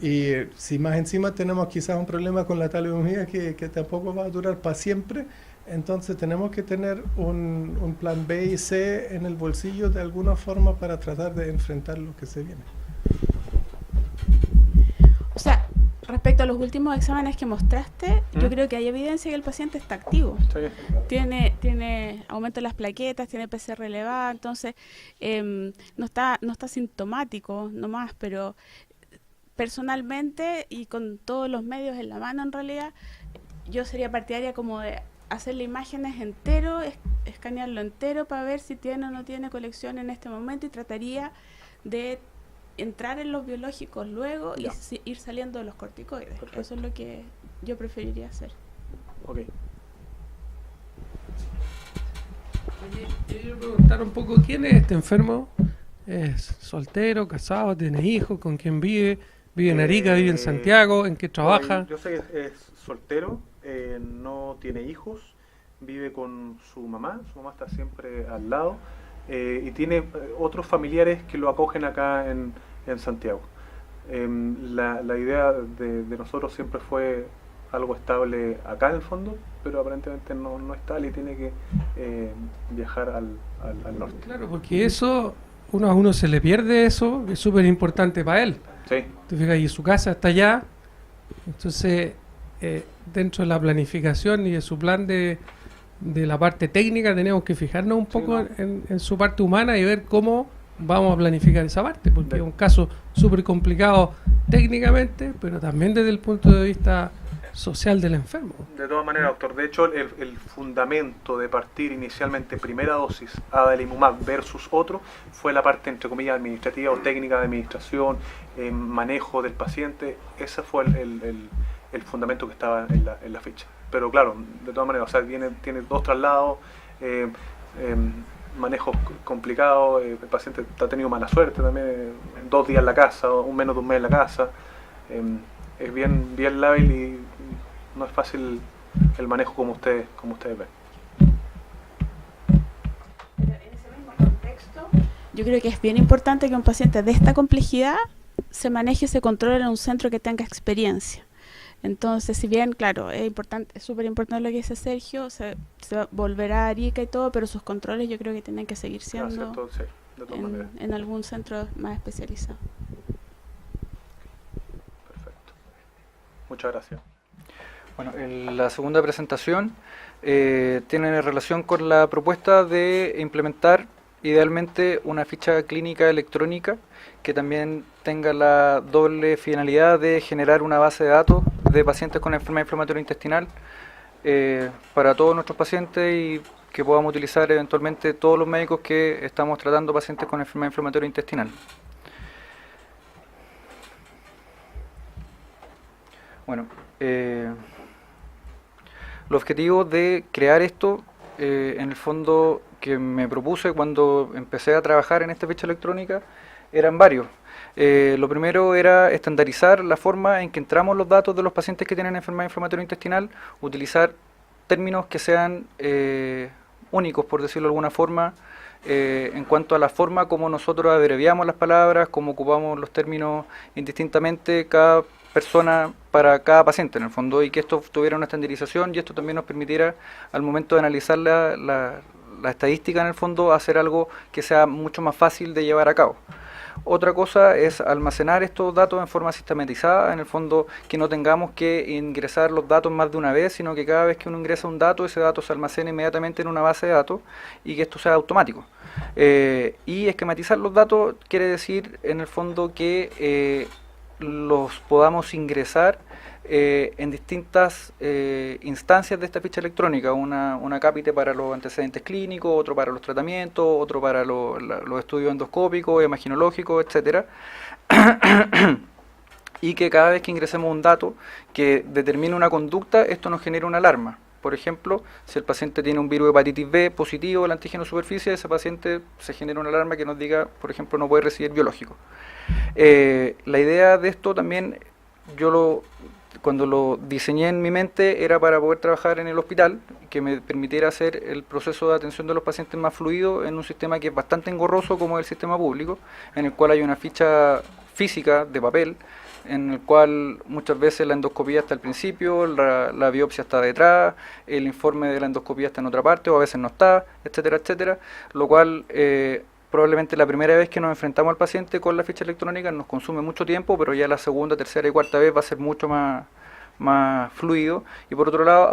S6: y si más encima tenemos quizás un problema con la talidomida que tampoco va a durar para siempre, entonces tenemos que tener un plan B y C en el bolsillo de alguna forma para tratar de enfrentar lo que se viene.
S4: O sea, respecto a los últimos exámenes que mostraste, yo creo que hay evidencia que el paciente está activo. Tiene aumento de las plaquetas, tiene PCR elevada, entonces no está sintomático nomás, pero personalmente y con todos los medios en la mano en realidad, yo sería partidaria como de hacerle imágenes entero, escanearlo entero para ver si tiene o no tiene colección en este momento, y trataría de entrar en los biológicos luego y ir saliendo de los corticoides. Perfecto. Eso es lo que yo preferiría hacer.
S2: Ok.
S9: Oye, yo quiero preguntar un poco, ¿quién es este enfermo? ¿Es soltero, casado, tiene hijos? ¿Con quién vive? ¿Vive en Arica, vive en Santiago? ¿En qué trabaja?
S2: Yo sé que es soltero, no tiene hijos, vive con su mamá está siempre al lado, y tiene otros familiares que lo acogen acá en Santiago. La idea de nosotros siempre fue algo estable acá en el fondo, pero aparentemente no es tal y tiene que viajar al norte.
S9: Claro, porque eso, a uno se le pierde eso, es súper importante para él.
S2: Sí.
S9: Te fijas, y su casa está allá, entonces dentro de la planificación y de su plan de la parte técnica tenemos que fijarnos un poco en su parte humana y ver cómo vamos a planificar esa parte, porque es un caso súper complicado técnicamente, pero también desde el punto de vista social del enfermo.
S2: De todas maneras, doctor, de hecho el fundamento de partir inicialmente primera dosis adalimumab versus otro fue la parte entre comillas administrativa o técnica de administración, manejo del paciente. Ese fue el fundamento que estaba en la fecha. Pero claro, de todas maneras, o sea, tiene 2 traslados, manejos complicados, el paciente ha tenido mala suerte también, 2 días en la casa, o menos de un mes en la casa, es bien lábil y no es fácil el manejo como ustedes ven.
S4: Pero en ese mismo contexto, yo creo que es bien importante que un paciente de esta complejidad se maneje y se controle en un centro que tenga experiencia. Entonces, si bien, claro, es súper importante lo que dice Sergio, se volverá a Arica y todo, pero sus controles yo creo que tienen que seguir siendo en algún centro más especializado.
S2: Perfecto. Muchas gracias.
S1: Bueno, la segunda presentación tiene relación con la propuesta de implementar idealmente una ficha clínica electrónica que también tenga la doble finalidad de generar una base de datos de pacientes con enfermedad inflamatoria intestinal para todos nuestros pacientes y que podamos utilizar eventualmente todos los médicos que estamos tratando pacientes con enfermedad inflamatoria intestinal. Bueno, el objetivo de crear esto, en el fondo, que me propuse cuando empecé a trabajar en esta ficha electrónica, eran varios. Lo primero era estandarizar la forma en que entramos los datos de los pacientes que tienen enfermedad inflamatoria intestinal, utilizar términos que sean únicos, por decirlo de alguna forma, en cuanto a la forma como nosotros abreviamos las palabras, cómo ocupamos los términos indistintamente, cada persona para cada paciente en el fondo, y que esto tuviera una estandarización y esto también nos permitiera al momento de analizar la estadística en el fondo hacer algo que sea mucho más fácil de llevar a cabo. Otra cosa es almacenar estos datos en forma sistematizada, en el fondo que no tengamos que ingresar los datos más de una vez, sino que cada vez que uno ingresa un dato, ese dato se almacene inmediatamente en una base de datos y que esto sea automático. Y esquematizar los datos quiere decir en el fondo que los podamos ingresar en distintas instancias de esta ficha electrónica, una cápite para los antecedentes clínicos, otro para los tratamientos, otro para los estudios endoscópicos, imaginológicos, etcétera. Y que cada vez que ingresemos un dato que determine una conducta, esto nos genera una alarma. Por ejemplo, si el paciente tiene un virus de hepatitis B positivo, el antígeno superficie, ese paciente se genera una alarma que nos diga, por ejemplo, no puede recibir biológico. La idea de esto también, cuando lo diseñé en mi mente, era para poder trabajar en el hospital, que me permitiera hacer el proceso de atención de los pacientes más fluido en un sistema que es bastante engorroso como es el sistema público, en el cual hay una ficha física de papel, en el cual muchas veces la endoscopía está al principio, la biopsia está detrás, el informe de la endoscopía está en otra parte o a veces no está, etcétera, etcétera, lo cual probablemente la primera vez que nos enfrentamos al paciente con la ficha electrónica nos consume mucho tiempo, pero ya la segunda, tercera y cuarta vez va a ser mucho más fluido. Y por otro lado,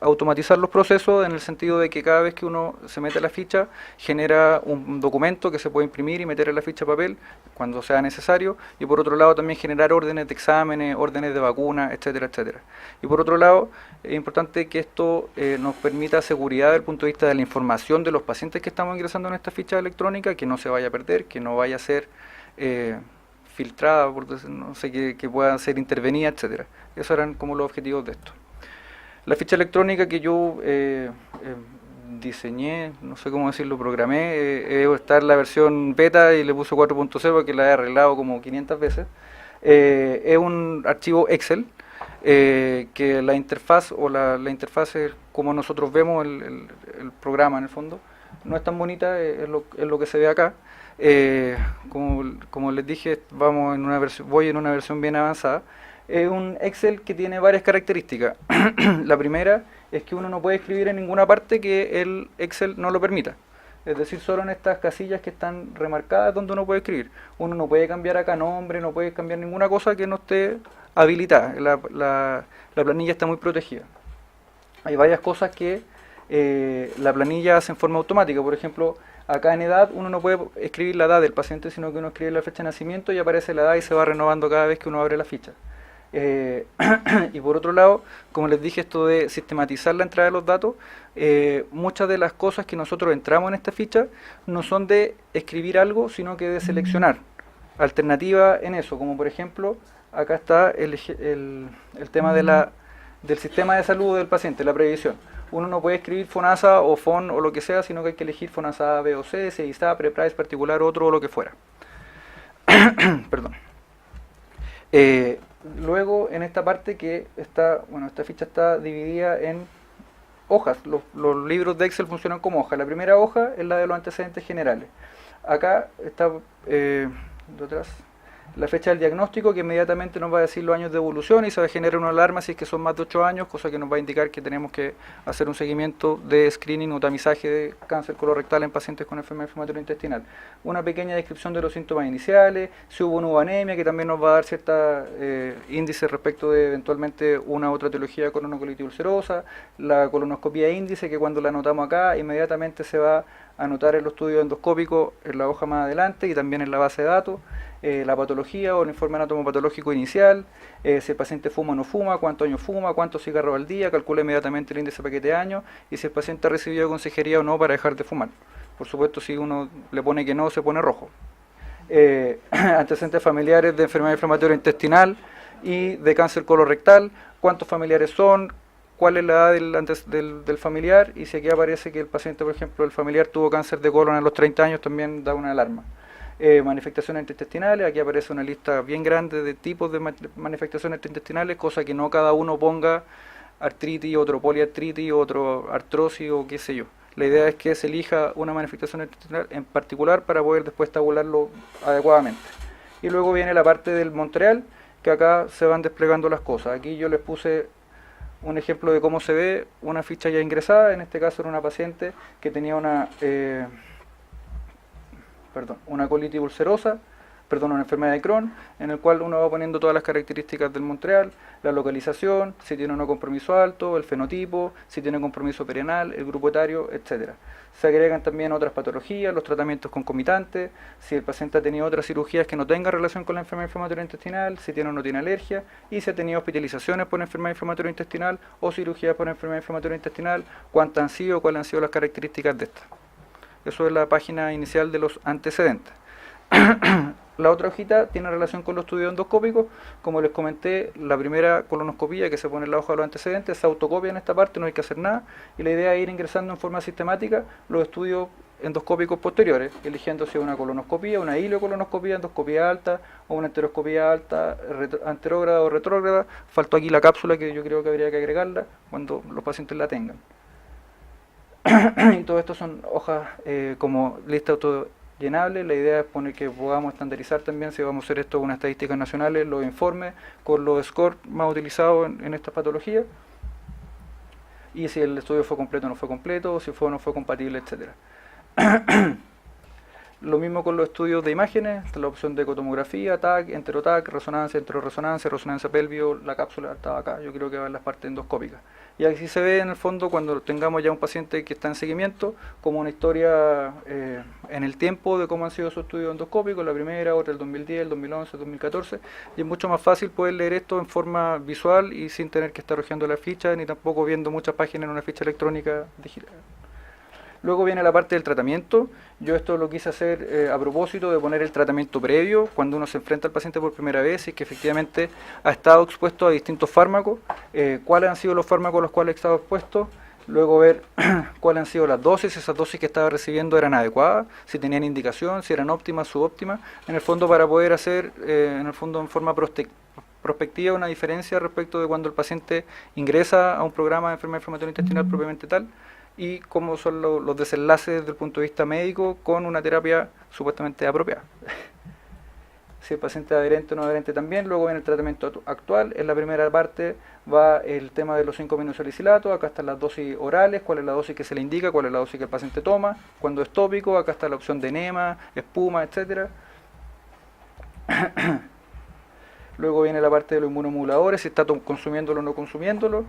S1: automatizar los procesos en el sentido de que cada vez que uno se mete a la ficha, genera un documento que se puede imprimir y meter en la ficha de papel cuando sea necesario. Y por otro lado, también generar órdenes de exámenes, órdenes de vacunas, etcétera, etcétera. Y por otro lado, es importante que esto nos permita seguridad desde el punto de vista de la información de los pacientes que estamos ingresando en esta ficha electrónica, que no se vaya a perder, que no vaya a ser filtrada, no sé, que pueda ser intervenida, etcétera. Esos eran como los objetivos de esto. La ficha electrónica que yo diseñé, no sé cómo decirlo, programé, está en la versión beta y le puse 4.0 porque la he arreglado como 500 veces. Es un archivo Excel que la interfaz o la interfaz es como nosotros vemos el programa en el fondo. No es tan bonita, es lo que se ve acá. Como les dije, voy en una versión bien avanzada. Es un Excel que tiene varias características. La primera es que uno no puede escribir en ninguna parte que el Excel no lo permita. Es decir, solo en estas casillas que están remarcadas donde uno puede escribir. Uno no puede cambiar acá nombre, no puede cambiar ninguna cosa que no esté habilitada. La planilla está muy protegida. Hay varias cosas que la planilla hace en forma automática. Por ejemplo, acá en edad uno no puede escribir la edad del paciente, sino que uno escribe la fecha de nacimiento y aparece la edad y se va renovando cada vez que uno abre la ficha. Y por otro lado, como les dije, esto de sistematizar la entrada de los datos, muchas de las cosas que nosotros entramos en esta ficha no son de escribir algo, sino que de seleccionar alternativa en eso, como por ejemplo, acá está el tema del sistema de salud del paciente, la previsión. Uno no puede escribir FONASA o FON o lo que sea, sino que hay que elegir FONASA A, B o C, CISA, PREPRICE, particular, otro o lo que fuera. Perdón. Luego, en esta parte que está, esta ficha está dividida en hojas. Los libros de Excel funcionan como hojas. La primera hoja es la de los antecedentes generales. Acá está detrás la fecha del diagnóstico, que inmediatamente nos va a decir los años de evolución y se va a generar una alarma si es que son más de 8 años, cosa que nos va a indicar que tenemos que hacer un seguimiento de screening o tamizaje de cáncer colorectal en pacientes con enfermedad inflamatoria intestinal. Una pequeña descripción de los síntomas iniciales, si hubo una anemia, que también nos va a dar cierta índice respecto de eventualmente una otra etiología de colonocolitis ulcerosa, la colonoscopia índice, que cuando la anotamos acá, inmediatamente se va anotar el estudio endoscópico en la hoja más adelante y también en la base de datos, la patología o el informe anatomopatológico inicial, si el paciente fuma o no fuma, cuántos años fuma, cuántos cigarros al día, calcula inmediatamente el índice de paquete de años y si el paciente ha recibido consejería o no para dejar de fumar. Por supuesto, si uno le pone que no, se pone rojo. Antecedentes familiares de enfermedad inflamatoria intestinal y de cáncer colorectal, cuántos familiares son, cuál es la edad del familiar y si aquí aparece que el paciente, por ejemplo, el familiar tuvo cáncer de colon a los 30 años, también da una alarma. Manifestaciones intestinales, aquí aparece una lista bien grande de tipos de manifestaciones intestinales, cosa que no cada uno ponga artritis, otro poliartritis, otro artrosis o qué sé yo. La idea es que se elija una manifestación intestinal en particular para poder después tabularlo adecuadamente. Y luego viene la parte del Montreal, que acá se van desplegando las cosas. Aquí yo les puse un ejemplo de cómo se ve una ficha ya ingresada. En este caso era una paciente que tenía una colitis ulcerosa, una enfermedad de Crohn, en el cual uno va poniendo todas las características del Montreal, la localización, si tiene o no compromiso alto, el fenotipo, si tiene compromiso perianal, el grupo etario, etcétera. Se agregan también otras patologías, los tratamientos concomitantes, si el paciente ha tenido otras cirugías que no tengan relación con la enfermedad inflamatoria intestinal, si tiene o no tiene alergia, y si ha tenido hospitalizaciones por enfermedad inflamatoria intestinal o cirugías por enfermedad inflamatoria intestinal, cuántas han sido, cuáles han sido las características de estas. Eso es la página inicial de los antecedentes. La otra hojita tiene relación con los estudios endoscópicos. Como les comenté, la primera colonoscopía que se pone en la hoja de los antecedentes se autocopia en esta parte, no hay que hacer nada. Y la idea es ir ingresando en forma sistemática los estudios endoscópicos posteriores, eligiendo si es una colonoscopía, una ileocolonoscopía, endoscopía alta o una enteroscopía alta, anterógrada o retrógrada. Faltó aquí la cápsula que yo creo que habría que agregarla cuando los pacientes la tengan. Y todo esto son hojas como lista autollenable. La idea es poner que podamos estandarizar también, si vamos a hacer esto con unas estadísticas nacionales, los informes con los scores más utilizados en estas patologías, y si el estudio fue completo o no fue completo, si fue o no fue compatible, etcétera. Lo mismo con los estudios de imágenes, está la opción de ecotomografía, TAC, enteroTAC, resonancia, enteroresonancia, resonancia pélvico, la cápsula estaba acá, yo creo que va en las partes endoscópicas. Y aquí se ve en el fondo cuando tengamos ya un paciente que está en seguimiento, como una historia en el tiempo de cómo han sido sus estudios endoscópicos, la primera, otra el 2010, el 2011, el 2014, y es mucho más fácil poder leer esto en forma visual y sin tener que estar hojeando la ficha, ni tampoco viendo muchas páginas en una ficha electrónica digital. Luego viene la parte del tratamiento. Yo esto lo quise hacer a propósito de poner el tratamiento previo, cuando uno se enfrenta al paciente por primera vez y que efectivamente ha estado expuesto a distintos fármacos, cuáles han sido los fármacos a los cuales ha estado expuesto, luego ver cuáles han sido las dosis, esas dosis que estaba recibiendo eran adecuadas, si tenían indicación, si eran óptimas, subóptimas, en el fondo para poder hacer, en forma prospectiva una diferencia respecto de cuando el paciente ingresa a un programa de enfermedad inflamatoria intestinal propiamente tal, y cómo son los desenlaces desde el punto de vista médico con una terapia supuestamente apropiada. Si el paciente es adherente o no adherente también. Luego viene el tratamiento actual. En la primera parte va el tema de los 5-aminosalicilatos. Acá están las dosis orales, cuál es la dosis que se le indica, cuál es la dosis que el paciente toma, cuando es tópico. Acá está la opción de enema, espuma, etcétera. Luego viene la parte de los inmunomoduladores, si está consumiéndolo o no consumiéndolo.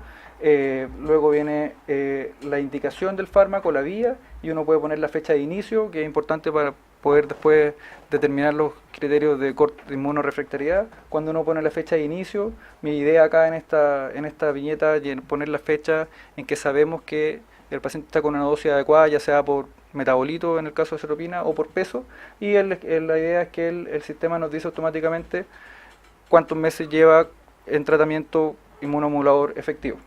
S1: Luego viene la indicación del fármaco, la vía, y uno puede poner la fecha de inicio, que es importante para poder después determinar los criterios de inmunorefractariedad. Cuando uno pone la fecha de inicio, mi idea acá en esta viñeta es poner la fecha en que sabemos que el paciente está con una dosis adecuada, ya sea por metabolito en el caso de seropina o por peso, y la idea es que el sistema nos dice automáticamente cuántos meses lleva en tratamiento inmunomodulador efectivo.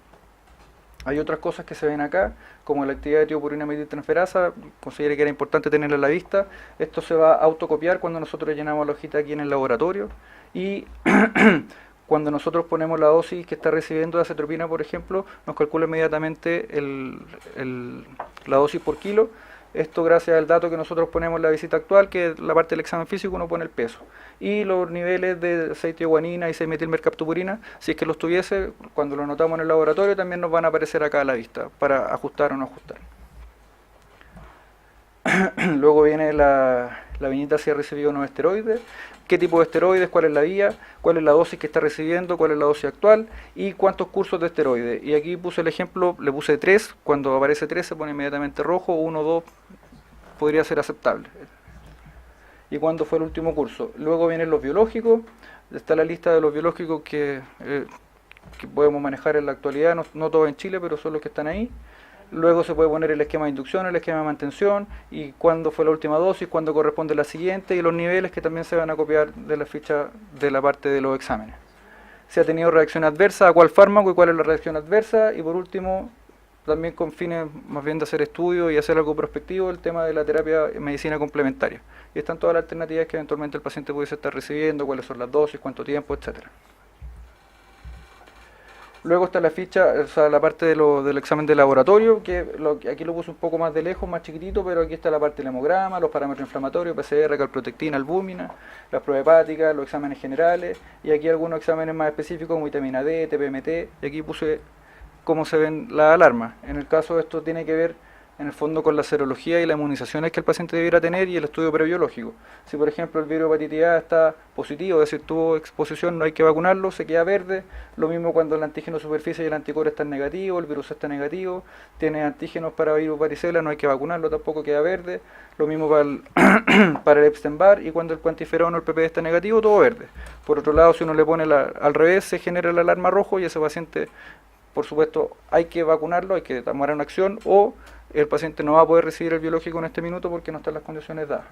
S1: Hay otras cosas que se ven acá, como la actividad de tiopurina metiltransferasa, consideré que era importante tenerla a la vista. Esto se va a autocopiar cuando nosotros llenamos la hojita aquí en el laboratorio, y cuando nosotros ponemos la dosis que está recibiendo de acetropina, por ejemplo, nos calcula inmediatamente la dosis por kilo. Esto gracias al dato que nosotros ponemos en la visita actual, que es la parte del examen físico, uno pone el peso. Y los niveles de aceite de guanina y 6-metilmercaptopurina, si es que los tuviese, cuando lo notamos en el laboratorio, también nos van a aparecer acá a la vista, para ajustar o no ajustar. Luego viene la viñeta si ha recibido o no esteroides, qué tipo de esteroides, cuál es la vía, cuál es la dosis que está recibiendo, cuál es la dosis actual y cuántos cursos de esteroides. Y aquí puse el ejemplo, le puse 3, cuando aparece 3 se pone inmediatamente rojo, 1, 2, podría ser aceptable. ¿Y cuándo fue el último curso? Luego vienen los biológicos, está la lista de los biológicos que podemos manejar en la actualidad, no todos en Chile, pero son los que están ahí. Luego se puede poner el esquema de inducción, el esquema de mantención, y cuándo fue la última dosis, cuándo corresponde la siguiente, y los niveles que también se van a copiar de la ficha de la parte de los exámenes. Si ha tenido reacción adversa, a cuál fármaco y cuál es la reacción adversa, y por último, también con fines más bien de hacer estudios y hacer algo prospectivo, el tema de la terapia en medicina complementaria. Y están todas las alternativas que eventualmente el paciente pudiese estar recibiendo, cuáles son las dosis, cuánto tiempo, etcétera. Luego está la ficha, o sea, la parte del examen de laboratorio, aquí lo puse un poco más de lejos, más chiquitito, pero aquí está la parte del hemograma, los parámetros inflamatorios, PCR, calprotectina, albúmina, las pruebas hepáticas, los exámenes generales, y aquí algunos exámenes más específicos como vitamina D, TPMT, y aquí puse cómo se ven las alarmas. En el caso esto tiene que ver en el fondo con la serología y las inmunizaciones que el paciente debiera tener y el estudio prebiológico. Si por ejemplo el virus de hepatitis A está positivo, es decir, tuvo exposición, no hay que vacunarlo, se queda verde. Lo mismo cuando el antígeno superficie y el anticuerpo están negativo, el virus está negativo, tiene antígenos para virus varicela, no hay que vacunarlo, tampoco queda verde. Lo mismo para el, para el Epstein-Barr, y cuando el cuantiferón o el PPD está negativo, todo verde. Por otro lado, si uno le pone al revés, se genera la alarma rojo y ese paciente, por supuesto, hay que vacunarlo, hay que tomar una acción, o el paciente no va a poder recibir el biológico en este minuto porque no están las condiciones dadas.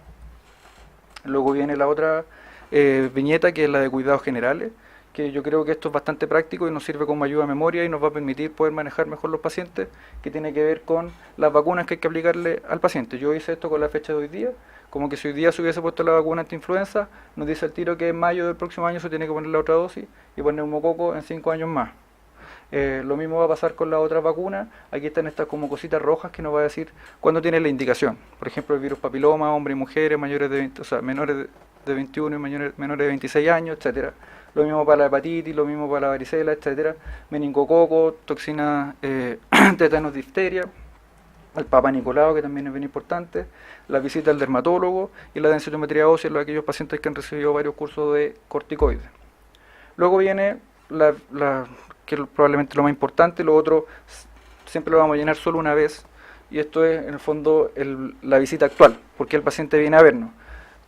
S1: Luego viene la otra viñeta, que es la de cuidados generales, que yo creo que esto es bastante práctico y nos sirve como ayuda a memoria y nos va a permitir poder manejar mejor los pacientes, que tiene que ver con las vacunas que hay que aplicarle al paciente. Yo hice esto con la fecha de hoy día, como que si hoy día se hubiese puesto la vacuna anti-influenza, nos dice al tiro que en mayo del próximo año se tiene que poner la otra dosis y poner neumococo en 5 años más. Lo mismo va a pasar con las otras vacunas. Aquí están estas como cositas rojas que nos va a decir cuándo tiene la indicación. Por ejemplo, el virus papiloma, hombres y mujeres, mayores de 20, o sea, menores de 21 y menores de 26 años, etcétera. Lo mismo para la hepatitis, lo mismo para la varicela, etcétera. Meningococo, toxina tétanos, difteria, el Papa Nicolau, que también es bien importante, la visita al dermatólogo y la densitometría ósea en aquellos pacientes que han recibido varios cursos de corticoides. Luego viene que es probablemente lo más importante, lo otro siempre lo vamos a llenar solo una vez, y esto es en el fondo la visita actual, porque el paciente viene a vernos.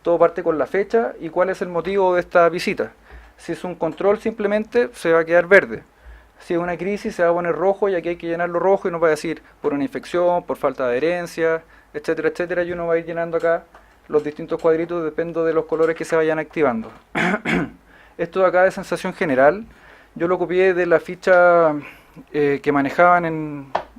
S1: Todo parte con la fecha y cuál es el motivo de esta visita. Si es un control, simplemente se va a quedar verde. Si es una crisis, se va a poner rojo, y aquí hay que llenarlo rojo y nos va a decir por una infección, por falta de adherencia, etcétera, etcétera, y uno va a ir llenando acá los distintos cuadritos, depende de los colores que se vayan activando. Esto de acá de sensación general, yo lo copié de la ficha que manejaban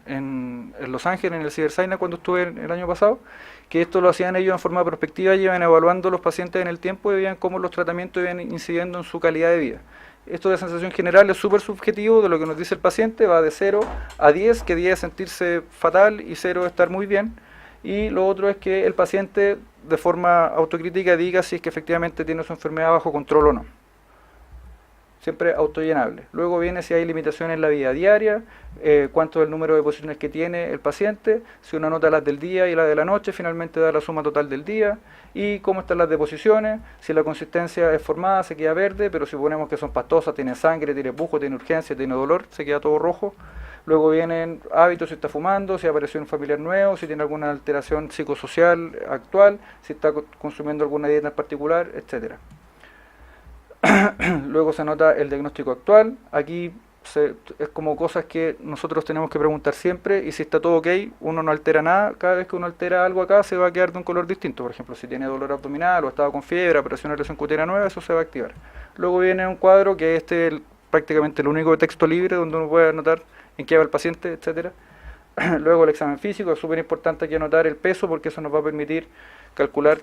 S1: en Los Ángeles, en el CiberSaina, cuando estuve el año pasado, que esto lo hacían ellos en forma prospectiva, iban evaluando los pacientes en el tiempo y veían cómo los tratamientos iban incidiendo en su calidad de vida. Esto de sensación general es súper subjetivo, de lo que nos dice el paciente, va de 0 a 10, que 10 es sentirse fatal y 0 es estar muy bien. Y lo otro es que el paciente de forma autocrítica diga si es que efectivamente tiene su enfermedad bajo control o no. Siempre autollenable. Luego viene si hay limitaciones en la vida diaria, cuánto es el número de posiciones que tiene el paciente, si uno anota las del día y las de la noche, finalmente da la suma total del día, y cómo están las deposiciones, si la consistencia es formada se queda verde, pero si ponemos que son pastosas, tiene sangre, tiene pujo, tiene urgencia, tiene dolor, se queda todo rojo. Luego vienen hábitos, si está fumando, si apareció un familiar nuevo, si tiene alguna alteración psicosocial actual, si está consumiendo alguna dieta en particular, etcétera. Luego se anota el diagnóstico actual. Aquí es como cosas que nosotros tenemos que preguntar siempre, y si está todo ok, uno no altera nada. Cada vez que uno altera algo acá se va a quedar de un color distinto. Por ejemplo, si tiene dolor abdominal o estaba con fiebre, apareció una lesión cutánea nueva, eso se va a activar. Luego viene un cuadro que es prácticamente el único de texto libre, donde uno puede anotar en qué va el paciente, etcétera. Luego el examen físico, es súper importante aquí anotar el peso, porque eso nos va a permitir calcular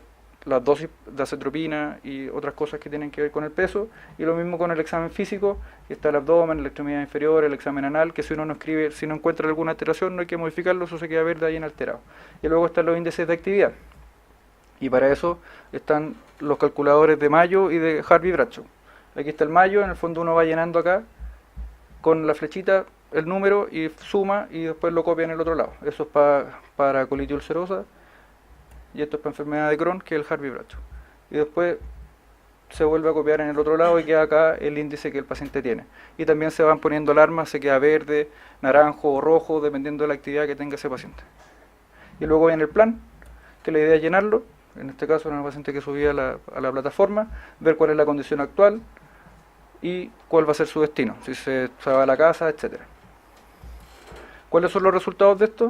S1: las dosis de acetropina y otras cosas que tienen que ver con el peso. Y lo mismo con el examen físico, que está el abdomen, la extremidad inferior, el examen anal, que si uno no escribe, si no encuentra alguna alteración, no hay que modificarlo, eso se queda verde ahí inalterado. Y luego están los índices de actividad, y para eso están los calculadores de Mayo y de Harvey-Bradshaw. Aquí está el Mayo, en el fondo uno va llenando acá con la flechita el número y suma, y después lo copia en el otro lado. Eso es para colitis ulcerosa, y esto es para enfermedad de Crohn, que es el Harvey-Bradshaw. Y después se vuelve a copiar en el otro lado y queda acá el índice que el paciente tiene. Y también se van poniendo alarmas, se queda verde, naranjo o rojo, dependiendo de la actividad que tenga ese paciente. Y luego viene el plan, que la idea es llenarlo, en este caso era una paciente que subía a la plataforma, ver cuál es la condición actual y cuál va a ser su destino, si se va a la casa, etcétera. ¿Cuáles son los resultados de esto?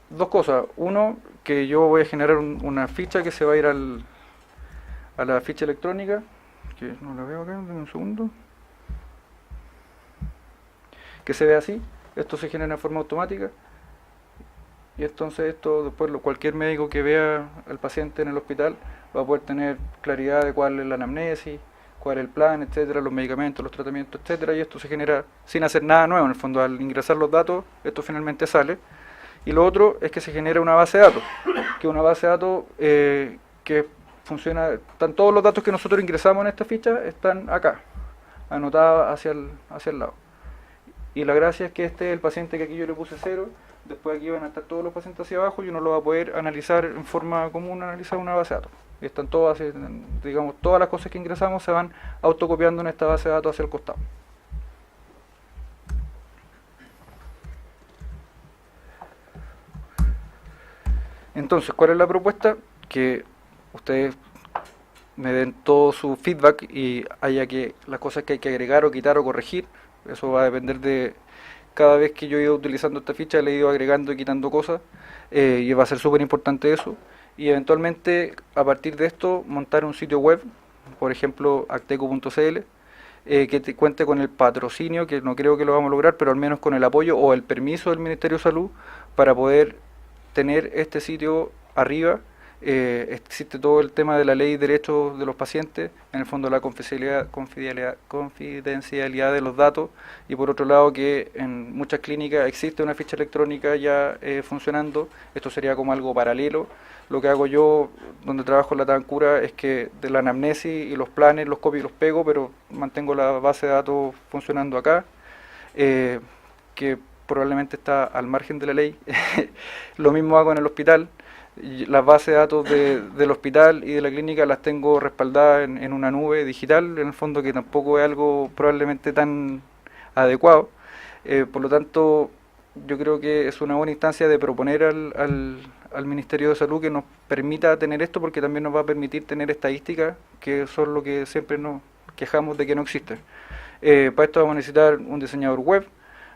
S1: Dos cosas. Uno, que yo voy a generar una ficha que se va a ir a la ficha electrónica, que no la veo acá, dame un segundo, que se ve así. Esto se genera de forma automática y entonces esto después cualquier médico que vea al paciente en el hospital va a poder tener claridad de cuál es la anamnesis, cuál es el plan, etcétera, los medicamentos, los tratamientos, etcétera, y esto se genera sin hacer nada nuevo. En el fondo, al ingresar los datos, esto finalmente sale. Y lo otro es que se genera una base de datos, que es una base de datos que funciona, están todos los datos que nosotros ingresamos en esta ficha, están acá, anotados hacia el lado. Y la gracia es que este es el paciente que aquí yo le puse 0, después aquí van a estar todos los pacientes hacia abajo y uno lo va a poder analizar en forma común, analizar una base de datos. Y están todas, digamos, todas las cosas que ingresamos se van autocopiando en esta base de datos hacia el costado. Entonces, ¿cuál es la propuesta? Que ustedes me den todo su feedback y haya que las cosas que hay que agregar o quitar o corregir. Eso va a depender de cada vez que yo he ido utilizando esta ficha, le he ido agregando y quitando cosas y va a ser súper importante eso. Y eventualmente, a partir de esto, montar un sitio web, por ejemplo, acteco.cl, que cuente con el patrocinio, que no creo que lo vamos a lograr, pero al menos con el apoyo o el permiso del Ministerio de Salud para poder tener este sitio arriba. Existe todo el tema de la ley de derechos de los pacientes, en el fondo la confidencialidad de los datos, y por otro lado que en muchas clínicas existe una ficha electrónica ya funcionando. Esto sería como algo paralelo. Lo que hago yo, donde trabajo en la Tabancura, es que de la anamnesis y los planes los copio y los pego, pero mantengo la base de datos funcionando acá, que probablemente está al margen de la ley. Lo mismo hago en el hospital. Las bases de datos del hospital y de la clínica las tengo respaldadas en una nube digital, en el fondo, que tampoco es algo probablemente tan adecuado. Por lo tanto, yo creo que es una buena instancia de proponer al Ministerio de Salud que nos permita tener esto, porque también nos va a permitir tener estadísticas, que son lo que siempre nos quejamos de que no existen. Para esto vamos a necesitar un diseñador web.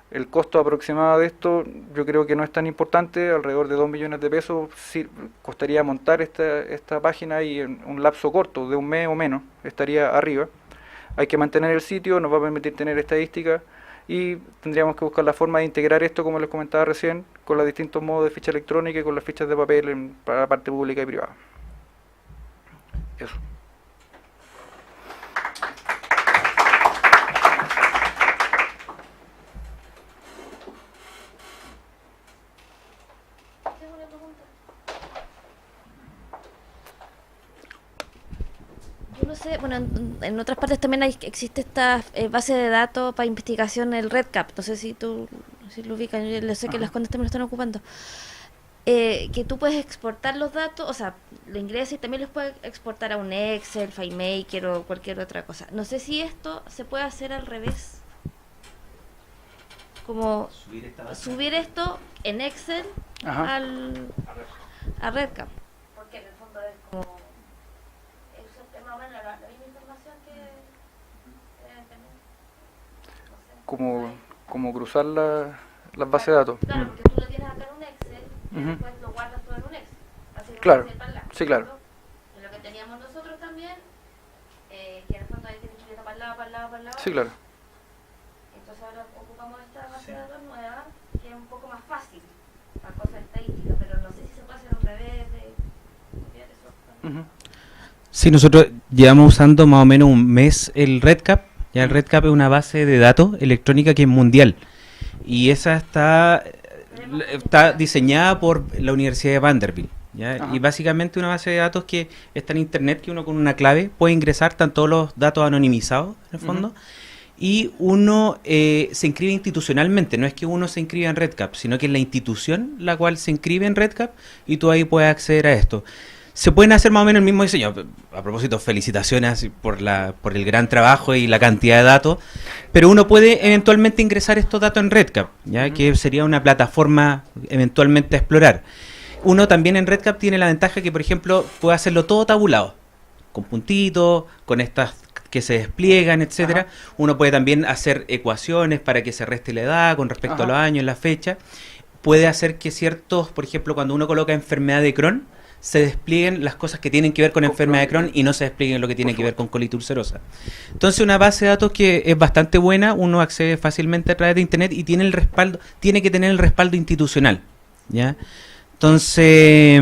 S1: El costo aproximado de esto yo creo que no es tan importante, alrededor de 2 millones de pesos. Sí, costaría montar esta página y en un lapso corto, de un mes o menos, estaría arriba. Hay que mantener el sitio, nos va a permitir tener estadísticas y tendríamos que buscar la forma de integrar esto, como les comentaba recién, con los distintos modos de ficha electrónica y con las fichas de papel para la parte pública y privada. Eso.
S10: No sé, bueno, en otras partes también existe esta base de datos para investigación, el REDCap. No sé si lo ubican, yo sé que las cuentas también lo están ocupando. Que tú puedes exportar los datos, o sea, lo ingresas y también los puedes exportar a un Excel, FileMaker o cualquier otra cosa. No sé si esto se puede hacer al revés. Como subir esto en Excel a REDCap. Porque en el fondo es como... la misma información que
S1: como cruzar las bases de datos.
S10: Claro, porque tú lo tienes acá en un Excel y después lo guardas todo en un Excel. Así
S1: Claro,
S10: que
S1: sí, claro.
S10: lo que teníamos nosotros también, que en el fondo ahí tienes que ir para el lado.
S1: Sí, claro.
S10: Entonces ahora ocupamos esta base de datos nueva, que es un poco más fácil para cosas estadísticas, pero no sé si se puede hacer un revés de copiar eso.
S11: Sí, nosotros llevamos usando más o menos un mes el REDCap. Ya el REDCap es una base de datos electrónica que es mundial. Y esa está diseñada por la Universidad de Vanderbilt. ¿Ya? Y básicamente una base de datos que está en internet, que uno con una clave puede ingresar, están todos los datos anonimizados en el fondo. Y uno se inscribe institucionalmente, no es que uno se inscriba en REDCap, sino que es la institución la cual se inscribe en REDCap y tú ahí puedes acceder a esto. Se pueden hacer más o menos el mismo diseño. A propósito, felicitaciones por el gran trabajo y la cantidad de datos, pero uno puede eventualmente ingresar estos datos en REDCap, ¿ya? Que sería una plataforma eventualmente a explorar. Uno también en RedCap tiene la ventaja que, por ejemplo, puede hacerlo todo tabulado, con puntitos, con estas que se despliegan, etcétera. Uno puede también hacer ecuaciones para que se reste la edad con respecto a los años, la fecha. Puede hacer que ciertos, por ejemplo, cuando uno coloca enfermedad de Crohn, se desplieguen las cosas que tienen que ver con enfermedad de Crohn y no se desplieguen lo que tiene que ver con colitis ulcerosa. Entonces, una base de datos que es bastante buena, uno accede fácilmente a través de internet y tiene el respaldo, tiene que tener el respaldo institucional, ¿ya? Entonces,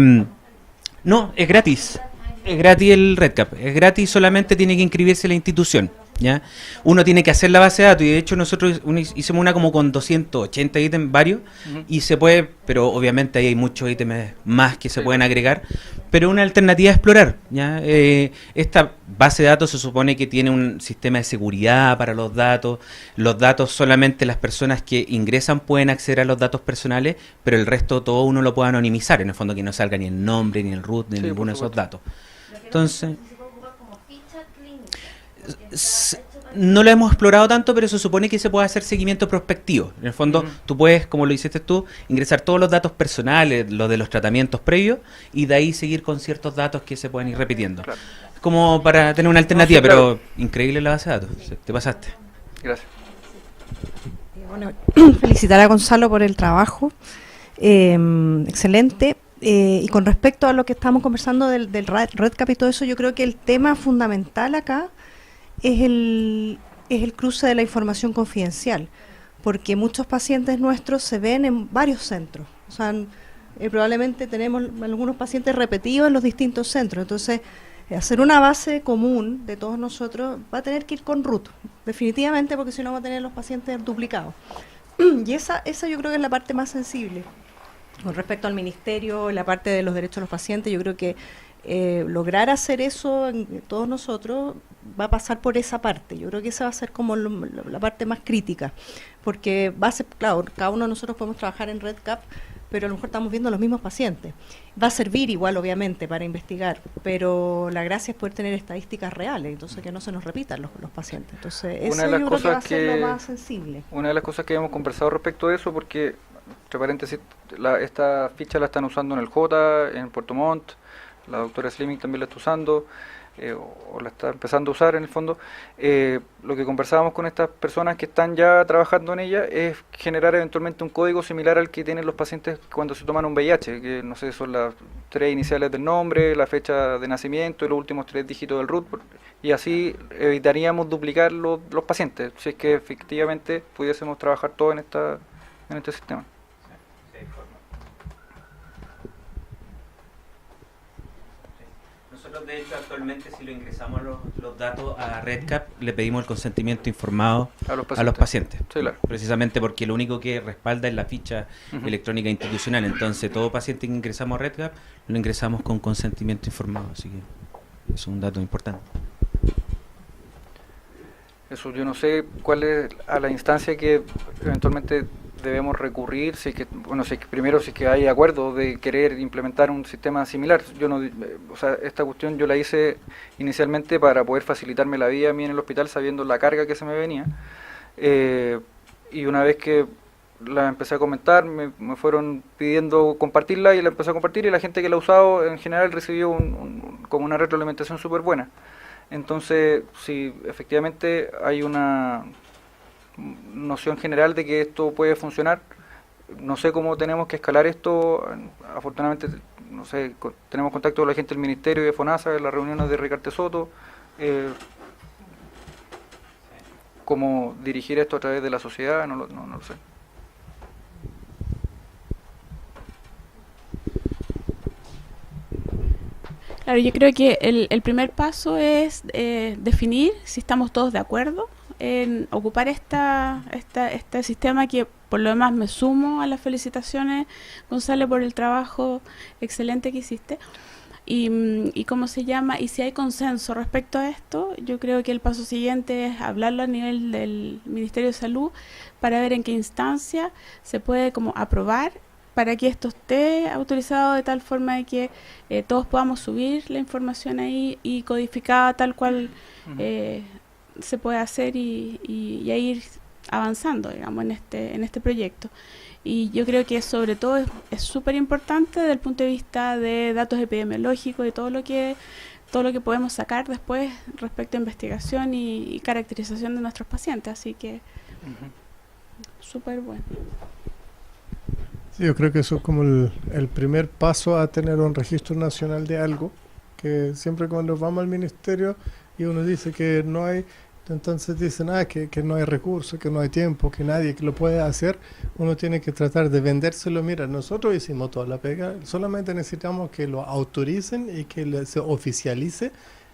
S11: no, es gratis. Es gratis el RedCap, es gratis, solamente tiene que inscribirse la institución, ¿ya? Uno tiene que hacer la base de datos y de hecho nosotros hicimos una como con 280 ítems varios y se puede, pero obviamente ahí hay muchos ítems más que se pueden agregar, pero una alternativa a explorar, ¿ya? Esta base de datos se supone que tiene un sistema de seguridad para los datos solamente las personas que ingresan pueden acceder a los datos personales, pero el resto todo uno lo puede anonimizar, en el fondo que no salga ni el nombre, ni el root, ni ninguno de esos datos. Entonces, no lo hemos explorado tanto, pero se supone que se puede hacer seguimiento prospectivo. En el fondo, tú puedes, como lo hiciste tú, ingresar todos los datos personales, los de los tratamientos previos, y de ahí seguir con ciertos datos que se pueden ir repitiendo. Claro. Como para tener una alternativa, pero increíble la base de datos. Te pasaste.
S1: Gracias.
S12: Bueno, felicitar a Gonzalo por el trabajo. Excelente. Y con respecto a lo que estamos conversando del RedCap y todo eso, yo creo que el tema fundamental acá es el cruce de la información confidencial, porque muchos pacientes nuestros se ven en varios centros, o sea, probablemente tenemos algunos pacientes repetidos en los distintos centros, entonces hacer una base común de todos nosotros va a tener que ir con root, definitivamente, porque si no va a tener los pacientes duplicados. Y esa yo creo que es la parte más sensible. Con respecto al ministerio, la parte de los derechos de los pacientes, yo creo que lograr hacer eso en todos nosotros va a pasar por esa parte. Yo creo que esa va a ser como la parte más crítica, porque va a ser, claro, cada uno de nosotros podemos trabajar en RedCap, pero a lo mejor estamos viendo los mismos pacientes. Va a servir igual, obviamente, para investigar, pero la gracia es poder tener estadísticas reales, entonces que no se nos repitan los pacientes. Entonces, eso yo creo que va a ser lo más sensible.
S1: Una de las cosas que hemos conversado respecto de eso, porque, entre paréntesis, esta ficha la están usando en el J, en Puerto Montt, la doctora Slimming también la está usando, o la está empezando a usar en el fondo. Lo que conversábamos con estas personas que están ya trabajando en ella es generar eventualmente un código similar al que tienen los pacientes cuando se toman un VIH, que no sé, son las 3 iniciales del nombre, la fecha de nacimiento y los últimos 3 dígitos del root, y así evitaríamos duplicar los pacientes, si es que efectivamente pudiésemos trabajar todo en este sistema.
S11: Nosotros, de hecho, actualmente, si lo ingresamos los datos a RedCap, le pedimos el consentimiento informado a los pacientes. Sí, claro. Precisamente porque lo único que respalda es la ficha electrónica institucional. Entonces, todo paciente que ingresamos a RedCap lo ingresamos con consentimiento informado. Así que es un dato importante.
S1: Eso, yo no sé cuál es a la instancia que eventualmente debemos recurrir, si que, bueno, si que primero si que hay acuerdo de querer implementar un sistema similar. Yo no, o sea, esta cuestión yo la hice inicialmente para poder facilitarme la vida a mí en el hospital, sabiendo la carga que se me venía, y una vez que la empecé a comentar, me fueron pidiendo compartirla y la empecé a compartir, y la gente que la ha usado en general recibió como una retroalimentación súper buena. Entonces, si efectivamente hay una noción general de que esto puede funcionar, no sé cómo tenemos que escalar esto. Afortunadamente, no sé, tenemos contacto con la gente del Ministerio y de FONASA en las reuniones de Ricarte Soto. ¿Cómo dirigir esto a través de la sociedad? No lo sé.
S4: Claro, yo creo que el primer paso es definir si estamos todos de acuerdo en ocupar este sistema, que por lo demás me sumo a las felicitaciones, Gonzalo, por el trabajo excelente que hiciste. Y cómo se llama, y si hay consenso respecto a esto, yo creo que el paso siguiente es hablarlo a nivel del Ministerio de Salud para ver en qué instancia se puede como aprobar para que esto esté autorizado de tal forma de que todos podamos subir la información ahí y codificada tal cual se puede hacer, y ahí ir avanzando, digamos, en este proyecto. Y yo creo que sobre todo es súper importante desde el punto de vista de datos epidemiológicos y todo lo que podemos sacar después respecto a investigación y caracterización de nuestros pacientes. Así que súper bueno.
S6: Sí, yo creo que eso es como el primer paso a tener un registro nacional de algo, que siempre cuando vamos al ministerio y uno dice que no hay, entonces dicen que no hay recursos, que no hay tiempo, que nadie que lo puede hacer. Uno tiene que tratar de vendérselo. Mira, nosotros hicimos toda la pega, solamente necesitamos que lo autoricen y que se oficialice,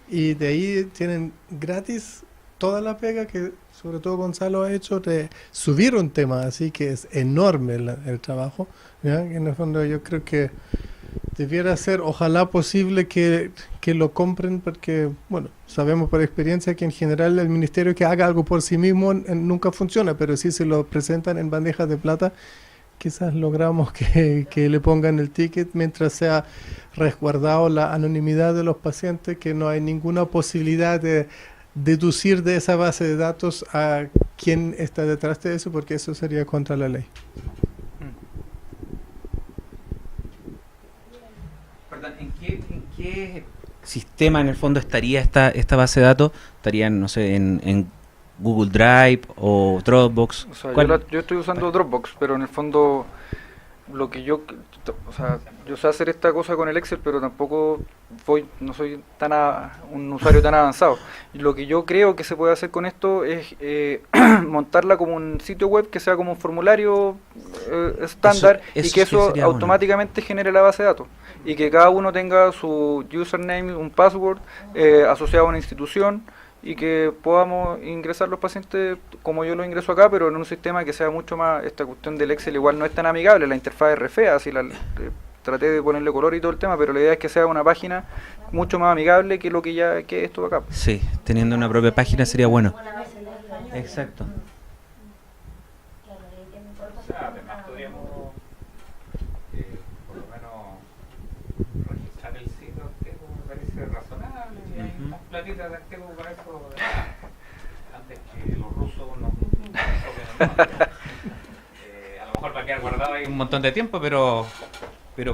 S6: y de ahí tienen gratis toda la pega que sobre todo Gonzalo ha hecho de subir un tema, así que es enorme el trabajo, ¿ya? En el fondo yo creo que debiera ser, ojalá posible que lo compren, porque, bueno, sabemos por experiencia que en general el ministerio que haga algo por sí mismo nunca funciona, pero si se lo presentan en bandejas de plata, quizás logramos que le pongan el ticket mientras sea resguardado la anonimidad de los pacientes, que no hay ninguna posibilidad de deducir de esa base de datos a quién está detrás de eso, porque eso sería contra la ley.
S11: Perdón, ¿en qué sistema en el fondo estaría esta base de datos? ¿Estarían, no sé, en Google Drive o Dropbox?
S1: O sea, yo estoy usando Dropbox, pero en el fondo lo que yo sé hacer esta cosa con el Excel, pero tampoco no soy un usuario tan avanzado. Y lo que yo creo que se puede hacer con esto es montarla como un sitio web que sea como un formulario estándar, y que eso automáticamente genere la base de datos, y que cada uno tenga su username, un password asociado a una institución, y que podamos ingresar los pacientes como yo lo ingreso acá, pero en un sistema que sea mucho más. Esta cuestión del Excel igual no es tan amigable, la interfaz es re fea, así traté de ponerle color y todo el tema, pero la idea es que sea una página mucho más amigable que lo que ya que esto acá.
S11: Sí, teniendo una propia página sería bueno. Exacto.
S3: Además podríamos por lo menos registrar el sitio Acteco, me parece razonable. Hay más platitas de Acteco para eso, antes que los rusos nos a lo mejor va a quedar guardado ahí un montón de tiempo, pero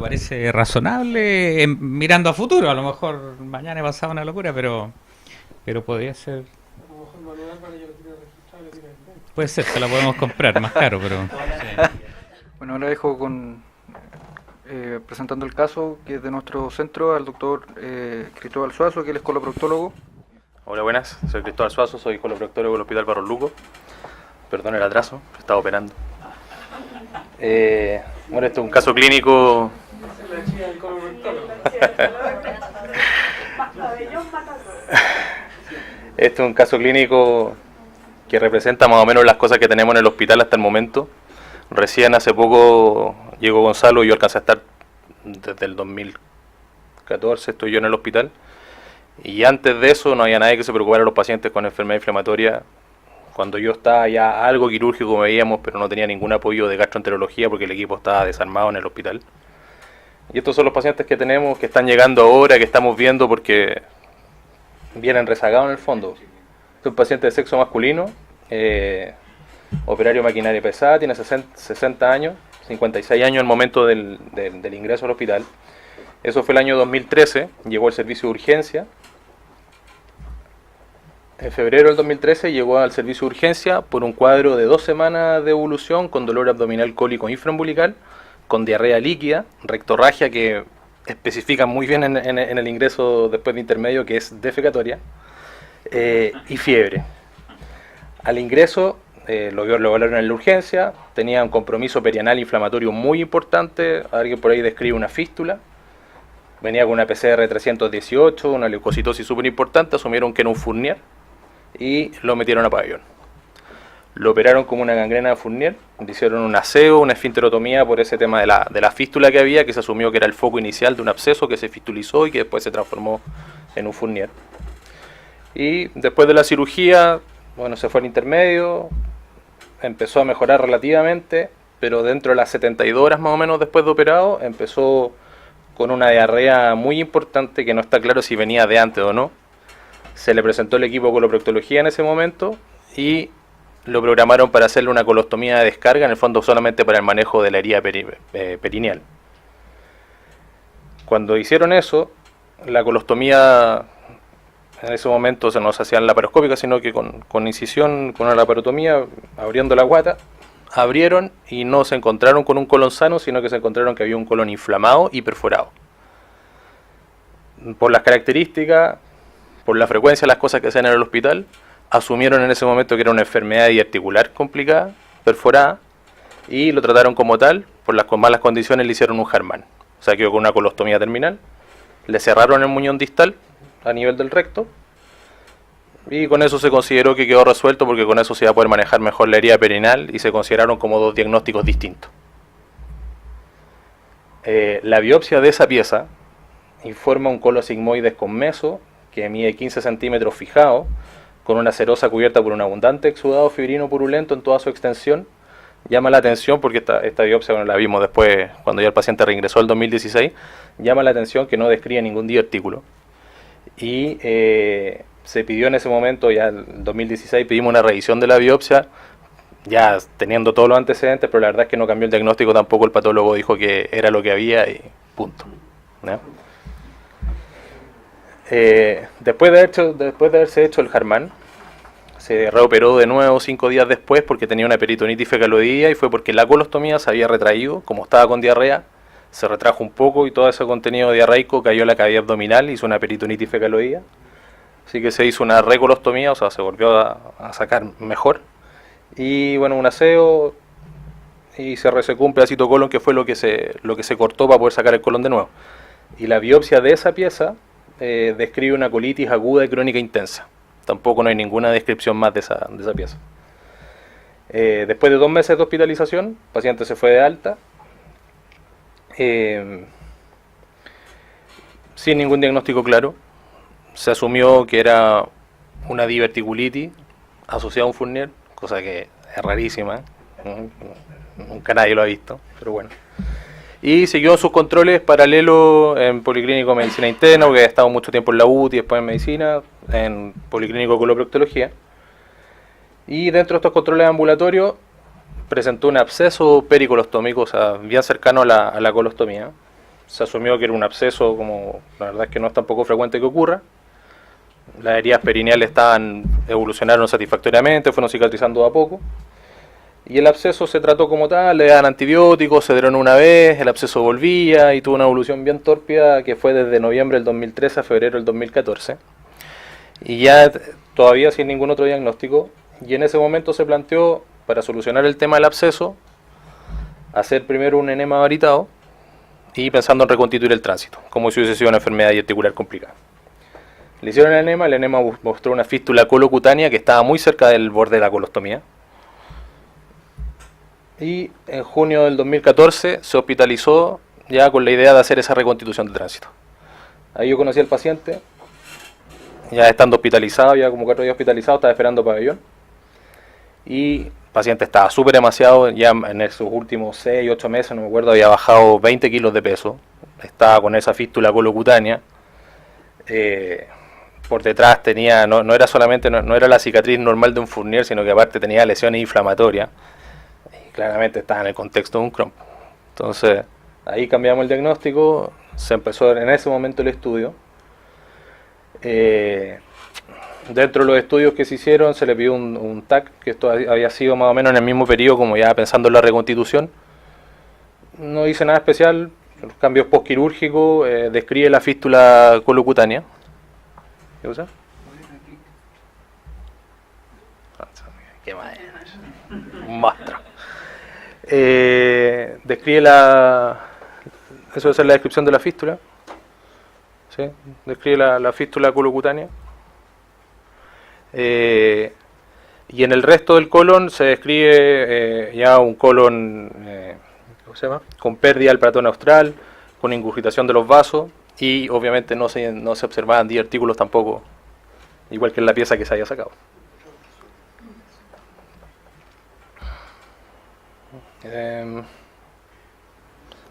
S3: parece razonable mirando a futuro. A lo mejor mañana he pasado una locura, pero podría ser. Puede ser, se la podemos comprar más caro, pero. Sí.
S1: Bueno, ahora dejo presentando el caso, que es de nuestro centro, al doctor Cristóbal Suazo, que él es coloproctólogo.
S13: Hola, buenas, soy Cristóbal Suazo, soy coloproctólogo del Hospital Barros Luco. Perdón el atraso, estaba operando. Bueno, esto es un caso clínico. Esto es un caso clínico que representa más o menos las cosas que tenemos en el hospital hasta el momento. Recién hace poco llegó Gonzalo y yo alcancé a estar desde el 2014, estoy yo en el hospital. Y antes de eso no había nadie que se preocupara de los pacientes con enfermedad inflamatoria. Cuando yo estaba ya algo quirúrgico veíamos, pero no tenía ningún apoyo de gastroenterología porque el equipo estaba desarmado en el hospital. Y estos son los pacientes que tenemos, que están llegando ahora, que estamos viendo porque vienen rezagados en el fondo. Este es un paciente de sexo masculino, operario maquinaria pesada, tiene 60 años, 56 años en el momento del ingreso al hospital. Eso fue el año 2013, llegó al servicio de urgencia. En febrero del 2013 llegó al servicio de urgencia por un cuadro de 2 semanas de evolución con dolor abdominal cólico infraumbilical, con diarrea líquida, rectorragia que especifican muy bien en el ingreso después de intermedio, que es defecatoria, y fiebre. Al ingreso lo evaluaron en la urgencia, tenía un compromiso perianal inflamatorio muy importante, alguien por ahí describe una fístula, venía con una PCR 318, una leucocitosis súper importante, asumieron que era un Fournier y lo metieron a pabellón. Lo operaron como una gangrena de Fournier, le hicieron un aseo, una esfinterotomía por ese tema de la fístula que había, que se asumió que era el foco inicial de un absceso que se fistulizó y que después se transformó en un Fournier. Y después de la cirugía, bueno, se fue al intermedio, empezó a mejorar relativamente, pero dentro de las 72 horas más o menos después de operado, empezó con una diarrea muy importante que no está claro si venía de antes o no. Se le presentó el equipo de coloproctología en ese momento y lo programaron para hacerle una colostomía de descarga, en el fondo solamente para el manejo de la herida perineal. Cuando hicieron eso, la colostomía en ese momento no se hacía en laparoscópica, sino que con incisión, con una laparotomía, abriendo la guata, abrieron y no se encontraron con un colon sano, sino que se encontraron que había un colon inflamado y perforado. Por las características, por la frecuencia de las cosas que hacían en el hospital, asumieron en ese momento que era una enfermedad articular complicada, perforada, y lo trataron como tal. Por las malas condiciones le hicieron un Harman. O sea, quedó con una colostomía terminal, le cerraron el muñón distal a nivel del recto, y con eso se consideró que quedó resuelto, porque con eso se iba a poder manejar mejor la herida perineal, y se consideraron como dos diagnósticos distintos. La biopsia de esa pieza informa un colon sigmoides con meso, que mide 15 centímetros fijado, con una serosa cubierta por un abundante exudado fibrino purulento en toda su extensión. Llama la atención porque esta biopsia, bueno, la vimos después cuando ya el paciente reingresó el 2016, llama la atención que no describe ningún divertículo. Y se pidió en ese momento, ya en 2016, pedimos una revisión de la biopsia, ya teniendo todos los antecedentes, pero la verdad es que no cambió el diagnóstico tampoco, el patólogo dijo que era lo que había y punto, ¿no? Después de haberse hecho el Harman, se reoperó de nuevo 5 días después porque tenía una peritonitis fecaloidea, y fue porque la colostomía se había retraído, como estaba con diarrea, se retrajo un poco y todo ese contenido diarreico cayó a la cavidad abdominal, hizo una peritonitis fecaloidea, así que se hizo una recolostomía, o sea, se volvió a sacar mejor, y bueno, un aseo, y se resecó un pedacito colon que fue lo que se cortó para poder sacar el colon de nuevo. Y la biopsia de esa pieza describe una colitis aguda y crónica intensa. Tampoco no hay ninguna descripción más de esa pieza. Después de 2 meses de hospitalización, el paciente se fue de alta, sin ningún diagnóstico claro. Se asumió que era una diverticulitis asociada a un Fournier, cosa que es rarísima, nunca nadie lo ha visto, pero bueno. Y siguió sus controles paralelos en Policlínico de Medicina Interna, porque había estado mucho tiempo en la UTI, después en Medicina, en Policlínico de Coloproctología. Y dentro de estos controles ambulatorios presentó un absceso pericolostómico, o sea, bien cercano a la colostomía. Se asumió que era un absceso, como la verdad es que no es tampoco frecuente que ocurra. Las heridas perineales evolucionaron satisfactoriamente, fueron cicatrizando de a poco. Y el absceso se trató como tal, le dan antibióticos, se dieron una vez, el absceso volvía y tuvo una evolución bien tórpida que fue desde noviembre del 2013 a febrero del 2014. Y ya todavía sin ningún otro diagnóstico. Y en ese momento se planteó, para solucionar el tema del absceso, hacer primero un enema varitado y pensando en reconstituir el tránsito, como si hubiese sido una enfermedad articular complicada. Le hicieron el enema mostró una fístula colocutánea que estaba muy cerca del borde de la colostomía. Y en junio del 2014 se hospitalizó ya con la idea de hacer esa reconstitución de tránsito. Ahí yo conocí al paciente, ya estando hospitalizado, ya como 4 días hospitalizado, estaba esperando pabellón. Y el paciente estaba súper demasiado, ya en esos últimos 6, 8 meses, no me acuerdo, había bajado 20 kilos de peso. Estaba con esa fístula colocutánea. Por detrás tenía, no era solamente, no era la cicatriz normal de un Fournier, sino que aparte tenía lesiones inflamatorias. Claramente estaba en el contexto de un Crohn. Entonces, ahí cambiamos el diagnóstico, se empezó en ese momento el estudio. Dentro de los estudios que se hicieron, se le pidió un TAC, que esto había sido más o menos en el mismo periodo, como ya pensando en la reconstitución. No hice nada especial, los cambios postquirúrgicos, describe la fístula colocutánea. ¿Qué cosa? Qué madre, un monstruo. Describe eso es la descripción de la fístula, ¿sí? Describe la fístula colocutánea, y en el resto del colon se describe ya un colon ¿cómo se llama? Con pérdida del platón austral, con ingurgitación de los vasos, y obviamente no se observaban divertículos tampoco, igual que en la pieza que se había sacado.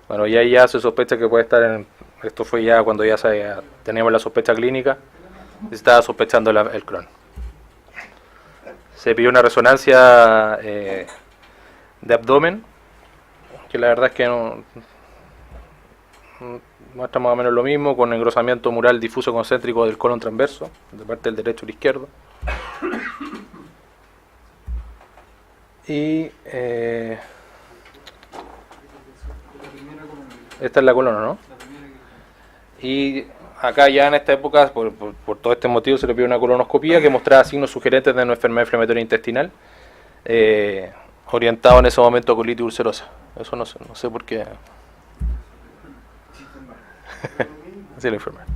S13: Bueno, y ahí ya se sospecha que puede estar esto fue ya cuando ya teníamos la sospecha clínica, se estaba sospechando el Crohn. Se pidió una resonancia de abdomen, que la verdad es que no muestra más o menos lo mismo, con engrosamiento mural difuso concéntrico del colon transverso, de parte del derecho al izquierdo. Y esta es la colona, ¿no? Y acá ya en esta época, por todo este motivo, se le pidió una colonoscopía que mostraba signos sugerentes de una enfermedad inflamatoria intestinal, orientado en ese momento a colitis ulcerosa. Eso no sé por qué. Así la enfermedad.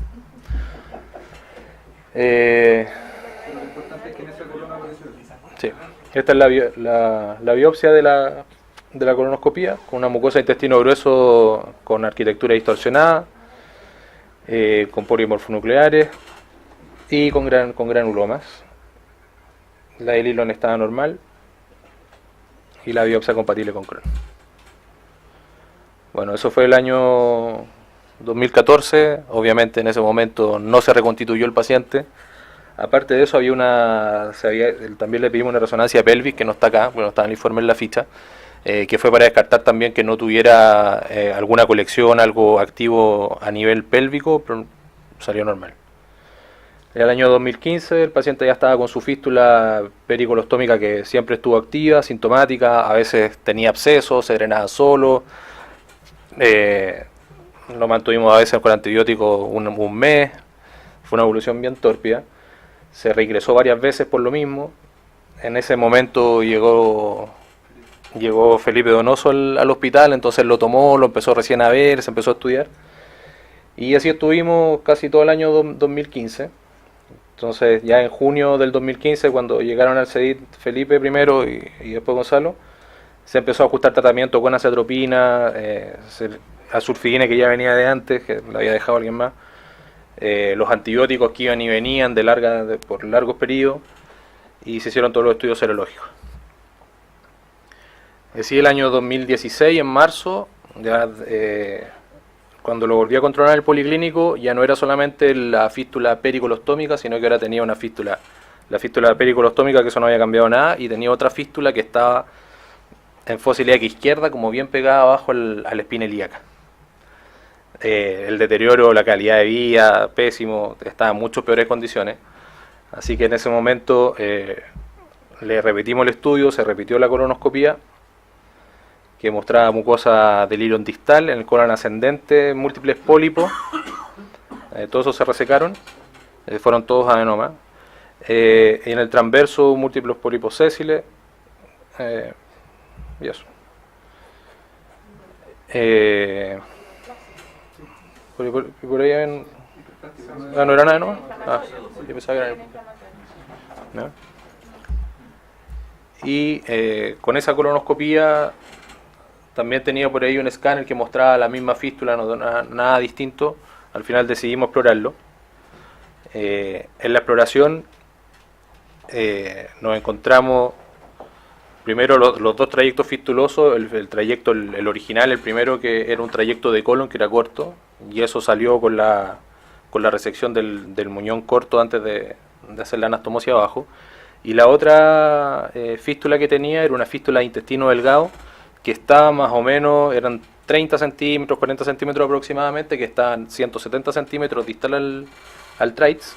S13: Sí. Esta es la biopsia de la colonoscopía, con una mucosa de intestino grueso con arquitectura distorsionada, con polimorfonucleares y con granulomas. La del hilo en estado normal y la biopsia compatible con Crohn. Bueno, eso fue el año 2014. Obviamente en ese momento no se reconstituyó el paciente. Aparte de eso también le pedimos una resonancia pelvis, que no está acá, bueno, está en el informe en la ficha, que fue para descartar también que no tuviera alguna colección, algo activo a nivel pélvico, pero salió normal. En el año 2015 el paciente ya estaba con su fístula pericolostómica, que siempre estuvo activa, sintomática, a veces tenía abscesos, se drenaba solo, lo mantuvimos a veces con antibióticos un mes, fue una evolución bien tórpida. Se reingresó varias veces por lo mismo. En ese momento llegó Felipe Donoso al hospital, entonces lo tomó, lo empezó recién a ver, se empezó a estudiar. Y así estuvimos casi todo el año 2015. Entonces ya en junio del 2015, cuando llegaron al CEDIT Felipe primero y después Gonzalo, se empezó a ajustar tratamiento con acetropina, azulfidine, que ya venía de antes, que lo había dejado alguien más. Los antibióticos que iban y venían por largos periodos, y se hicieron todos los estudios serológicos. Así el año 2016, en marzo, ya, cuando lo volví a controlar en el policlínico, ya no era solamente la fístula pericolostómica, sino que ahora tenía una fístula, la fístula pericolostómica, que eso no había cambiado nada, y tenía otra fístula que estaba en fosa ilíaca izquierda, como bien pegada abajo a la espina ilíaca. El deterioro, la calidad de vida, pésimo, estaba en mucho peores condiciones. Así que en ese momento le repetimos el estudio, se repitió la colonoscopía, que mostraba mucosa del hilo distal, en el colon ascendente, múltiples pólipos. Todos esos se resecaron, fueron todos adenomas. En el transverso, múltiples pólipos sésiles, y eso. Por ahí ven. ¿No era nada, no? Yo pensaba que era. ¿No? Y con esa colonoscopía también tenía por ahí un escáner que mostraba la misma fístula, no nada distinto. Al final decidimos explorarlo. En la exploración nos encontramos primero los dos trayectos fistulosos, el trayecto, el original, el primero, que era un trayecto de colon, que era corto, y eso salió con la resección del muñón corto antes de hacer la anastomosia abajo. Y la otra fístula que tenía era una fístula de intestino delgado, que estaba más o menos, eran 30 centímetros, 40 centímetros aproximadamente, que estaban 170 centímetros distal al traits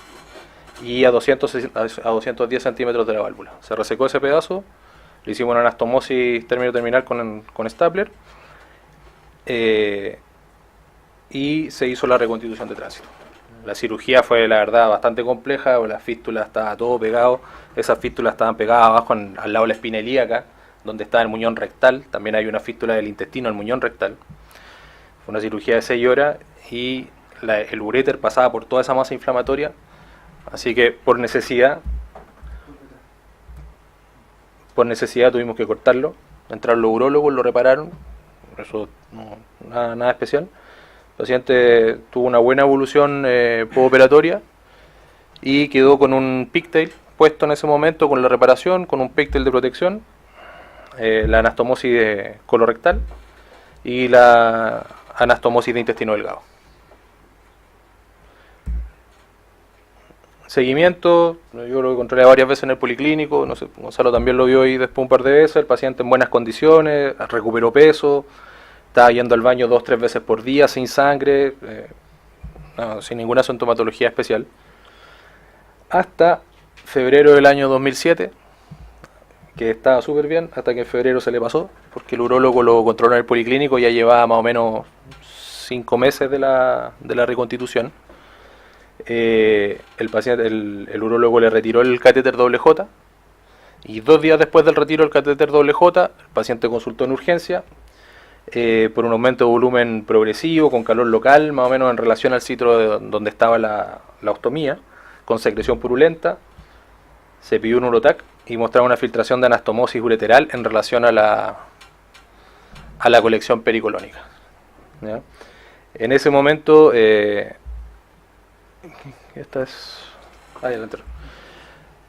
S13: y a 210 centímetros de la válvula. Se resecó ese pedazo, le hicimos una anastomosis término-terminal con stapler, y se hizo la reconstitución de tránsito. La cirugía fue, la verdad, bastante compleja, la fístula estaba todo pegado, esas fístulas estaban pegadas abajo al lado de la espina ilíaca, donde está el muñón rectal. También hay una fístula del intestino al muñón rectal. Fue una cirugía de 6 horas y el uréter pasaba por toda esa masa inflamatoria, así que por necesidad tuvimos que cortarlo. Entraron los urólogos, lo repararon, eso nada especial. El paciente tuvo una buena evolución postoperatoria y quedó con un pigtail puesto en ese momento, con la reparación, con un pigtail de protección, la anastomosis colorectal y la anastomosis de intestino delgado. Seguimiento, yo lo controlé varias veces en el policlínico, no sé, Gonzalo también lo vio ahí después un par de veces, el paciente en buenas condiciones, recuperó peso, estaba yendo al baño 2-3 veces por día, sin sangre, sin ninguna sintomatología especial. Hasta febrero del año 2007, que estaba súper bien, hasta que en febrero se le pasó, porque el urólogo lo controló en el policlínico, ya llevaba más o menos 5 meses de la reconstitución. El paciente, el urólogo le retiró el catéter doble J, y 2 días después del retiro del catéter doble J, el paciente consultó en urgencia por un aumento de volumen progresivo, con calor local, más o menos en relación al sitio donde estaba la ostomía, con secreción purulenta. Se pidió un urotac y mostraba una filtración de anastomosis ureteral en relación a la colección pericolónica, ¿ya? En ese momento, en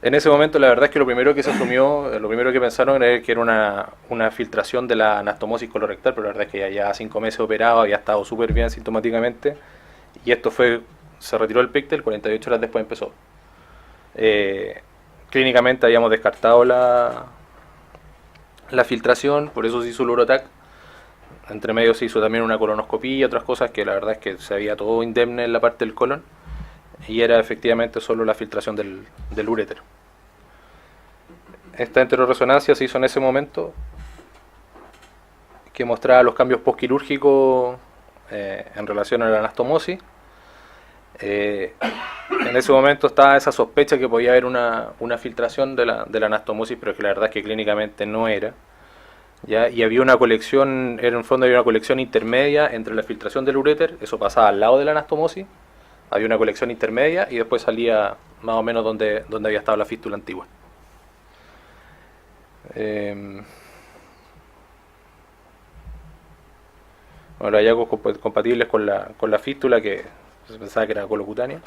S13: ese momento la verdad es que lo primero que se asumió, lo primero que pensaron era que era una filtración de la anastomosis colorectal, pero la verdad es que ya llevaba 5 meses operado, había estado súper bien sintomáticamente, y esto se retiró el pictel, 48 horas después empezó. Clínicamente habíamos descartado la filtración, por eso se hizo el urotac. Entre medio se hizo también una colonoscopía y otras cosas que la verdad es que se veía todo indemne en la parte del colon, y era efectivamente solo la filtración del uréter. Esta enteroresonancia se hizo en ese momento, que mostraba los cambios postquirúrgicos en relación a la anastomosis. En ese momento estaba esa sospecha que podía haber una filtración de la anastomosis, pero que la verdad es que clínicamente no era, ¿ya? Y había una colección, en el fondo había una colección intermedia entre la filtración del uréter, eso pasaba al lado de la anastomosis, había una colección intermedia y después salía más o menos donde había estado la fístula antigua. Bueno, los hallazgos compatibles con la fístula, que se pensaba que era colocutánea,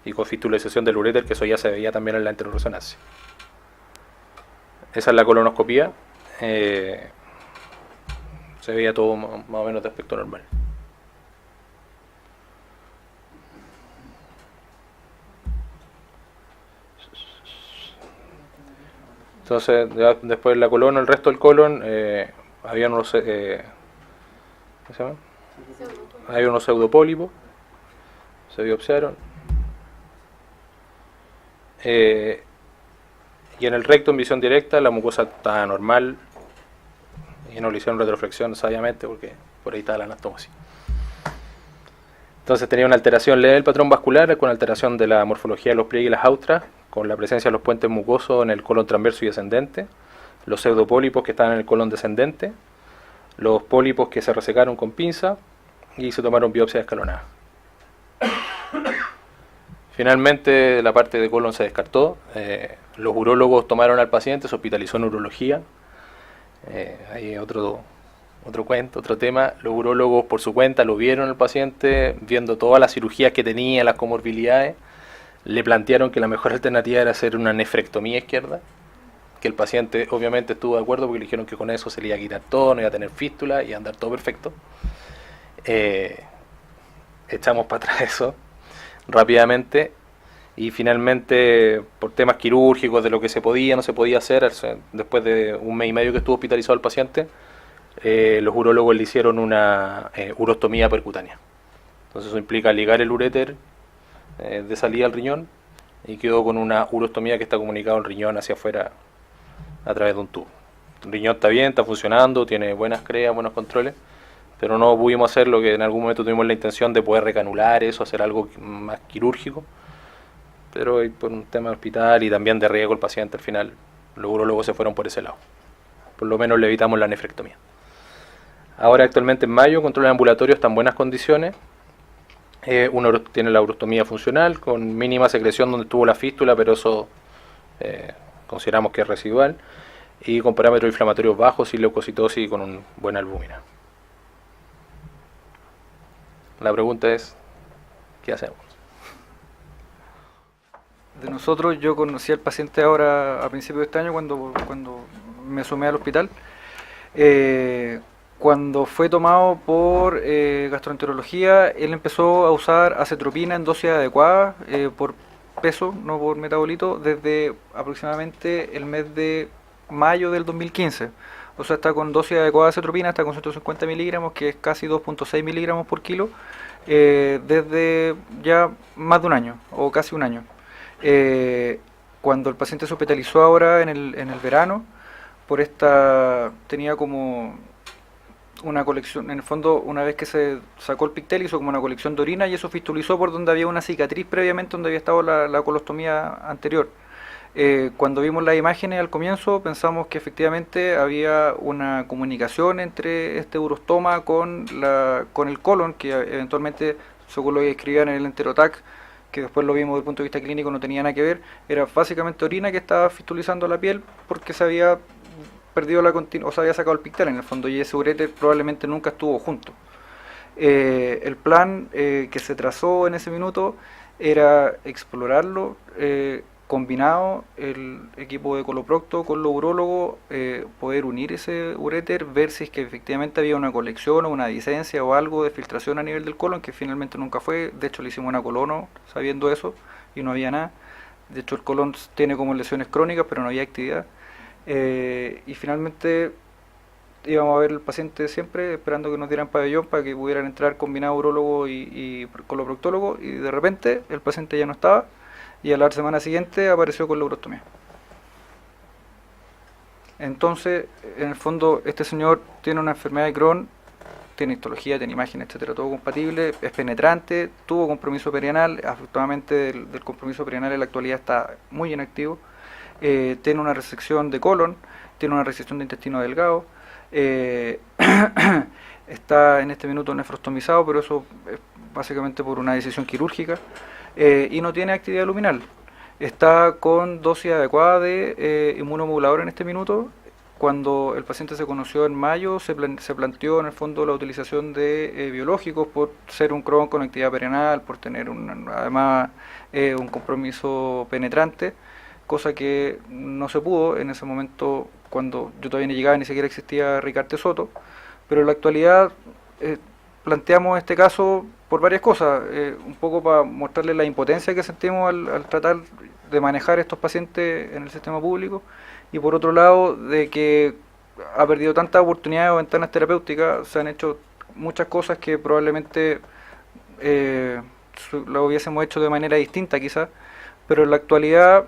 S13: y con fistularización del uréter, que eso ya se veía también en la enteroresonancia. Esa es la colonoscopía. Se veía todo más o menos de aspecto normal. Entonces, después de la colon, el resto del colon, había unos, ¿cómo se llama? Había unos pseudopólipos, se biopsiaron. Y en el recto, en visión directa, la mucosa estaba normal, y no le hicieron retroflexión sabiamente porque por ahí estaba la anastomosis. Entonces tenía una alteración leve del patrón vascular, con alteración de la morfología de los pliegues y las austras, con la presencia de los puentes mucosos en el colon transverso y ascendente, los pseudopólipos que estaban en el colon descendente, los pólipos que se resecaron con pinza y se tomaron biopsias escalonadas. Finalmente la parte de colon se descartó, los urólogos tomaron al paciente, se hospitalizó en urología. Hay otro cuento, otro tema. Los urólogos por su cuenta lo vieron al paciente, viendo todas las cirugías que tenía, las comorbilidades, le plantearon que la mejor alternativa era hacer una nefrectomía izquierda, que el paciente obviamente estuvo de acuerdo porque le dijeron que con eso se le iba a quitar todo, no iba a tener fístula y a andar todo perfecto. Echamos para atrás eso rápidamente, y finalmente por temas quirúrgicos de lo que se podía, no se podía hacer, después de 1 mes y medio que estuvo hospitalizado el paciente, los urólogos le hicieron una urostomía percutánea. Entonces eso implica ligar el uréter de salida al riñón, y quedó con una urostomía que está comunicado el riñón hacia afuera a través de un tubo. El riñón está bien, está funcionando, tiene buenas creas, buenos controles, pero no pudimos hacer lo que en algún momento tuvimos la intención de poder recanular eso, hacer algo más quirúrgico, pero por un tema de hospital y también de riesgo el paciente, al final los urólogos se fueron por ese lado. Por lo menos le evitamos la nefrectomía. Ahora actualmente en Mayo, control ambulatorio está en buenas condiciones. Uno tiene la urostomía funcional con mínima secreción donde tuvo la fístula, pero eso consideramos que es residual, y con parámetros inflamatorios bajos y leucocitosis y con una buena albúmina. La pregunta es, ¿qué hacemos?
S1: De nosotros, yo conocí al paciente ahora a principios de este año cuando me sumé al hospital. Cuando fue tomado por gastroenterología, él empezó a usar acetropina en dosis adecuadas por peso, no por metabolito, desde aproximadamente el mes de mayo del 2015. O sea, está con dosis adecuada de acetropina, está con 150 miligramos, que es casi 2.6 miligramos por kilo, desde ya más de un año, o casi un año. Cuando el paciente se hospitalizó ahora en el verano, tenía como una colección, en el fondo, una vez que se sacó el pictel, hizo como una colección de orina y eso fistulizó por donde había una cicatriz previamente, donde había estado la colostomía anterior. Cuando vimos las imágenes al comienzo, pensamos que efectivamente había una comunicación entre este urostoma con el colon, que eventualmente, según lo que escribían en el enterotac, que después lo vimos desde el punto de vista clínico, no tenía nada que ver, era básicamente orina que estaba fistulizando la piel porque se había perdido o se había sacado el pictel en el fondo, y ese uréter probablemente nunca estuvo junto. El plan que se trazó en ese minuto era explorarlo, combinado el equipo de coloprocto con los urólogos, poder unir ese uréter, ver si es que efectivamente había una colección o una disencia o algo de filtración a nivel del colon, que finalmente nunca fue. De hecho le hicimos una colono sabiendo eso y no había nada. De hecho el colon tiene como lesiones crónicas, pero no había actividad. Y finalmente íbamos a ver el paciente siempre esperando que nos dieran pabellón para que pudieran entrar combinado urólogo y coloproctólogo, y de repente el paciente ya no estaba y a la semana siguiente apareció con la urostomía. Entonces, en el fondo, este señor tiene una enfermedad de Crohn, tiene histología, tiene imagen, etcétera, todo compatible, es penetrante, tuvo compromiso perianal, afortunadamente del compromiso perianal en la actualidad está muy inactivo, tiene una resección de colon, tiene una resección de intestino delgado, está en este minuto nefrostomizado, pero eso es básicamente por una decisión quirúrgica, y no tiene actividad luminal. Está con dosis adecuada de inmunomodulador en este minuto. Cuando el paciente se conoció en mayo, se planteó en el fondo la utilización de biológicos por ser un Crohn con actividad perianal, por tener además un compromiso penetrante, cosa que no se pudo en ese momento. Cuando yo todavía no llegaba, ni siquiera existía Ricarte Soto, pero en la actualidad planteamos este caso por varias cosas, un poco para mostrarles la impotencia que sentimos al tratar de manejar estos pacientes en el sistema público, y por otro lado de que ha perdido tantas oportunidades o ventanas terapéuticas, se han hecho muchas cosas que probablemente lo hubiésemos hecho de manera distinta quizás, pero en la actualidad,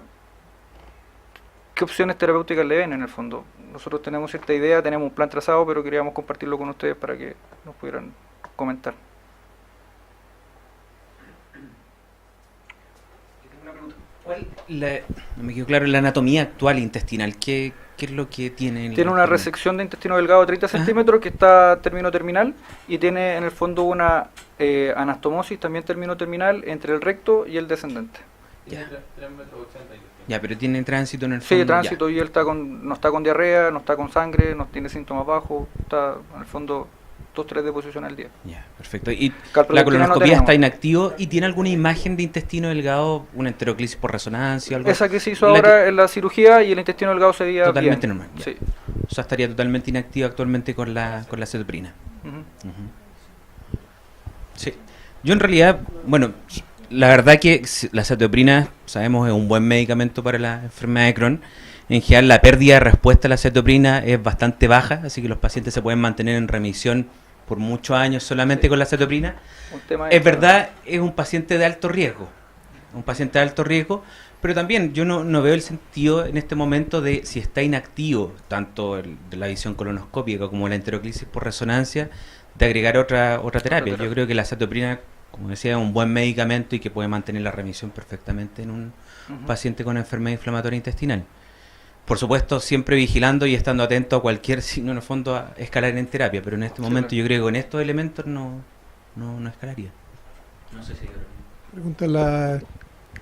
S1: ¿qué opciones terapéuticas le ven en el fondo? Nosotros tenemos cierta idea, tenemos un plan trazado, pero queríamos compartirlo con ustedes para que nos pudieran comentar.
S11: No me quedó claro la anatomía actual intestinal. ¿Qué es lo que tiene?
S1: Tiene una resección de intestino delgado de 30 centímetros que está término terminal, y tiene en el fondo una anastomosis también término terminal entre el recto y el descendente.
S11: Ya, pero tiene tránsito en el fondo.
S1: Sí, tránsito, ya. Y él no está con diarrea, no está con sangre, no tiene síntomas bajos, está en el fondo 2-3 deposiciones al día.
S11: Ya, perfecto. ¿Y la colonoscopia está inactivo y tiene alguna imagen de intestino delgado, una enteroclisis por resonancia? Algo?
S1: Esa que se hizo ahora en la cirugía, y el intestino delgado se veía
S11: totalmente
S1: bien.
S11: Normal. Ya.
S1: Sí.
S11: O sea, estaría totalmente inactivo actualmente con la acetoprina. Sí. Yo en realidad, bueno, la verdad que la acetoprina, sabemos, es un buen medicamento para la enfermedad de Crohn. En general, la pérdida de respuesta a la acetoprina es bastante baja, así que los pacientes se pueden mantener en remisión por muchos años solamente con la acetoprina. Es verdad, es un paciente de alto riesgo, pero también yo no veo el sentido en este momento de, si está inactivo, tanto de la visión colonoscópica como la enteroclisis por resonancia, de agregar otra terapia. Yo creo que la acetoprina, como decía, es un buen medicamento y que puede mantener la remisión perfectamente en un paciente con enfermedad inflamatoria intestinal. Por supuesto, siempre vigilando y estando atento a cualquier signo, en el fondo, a escalar en terapia, pero en este momento yo creo que con estos elementos no escalaría. No sé si...
S6: Pregunta,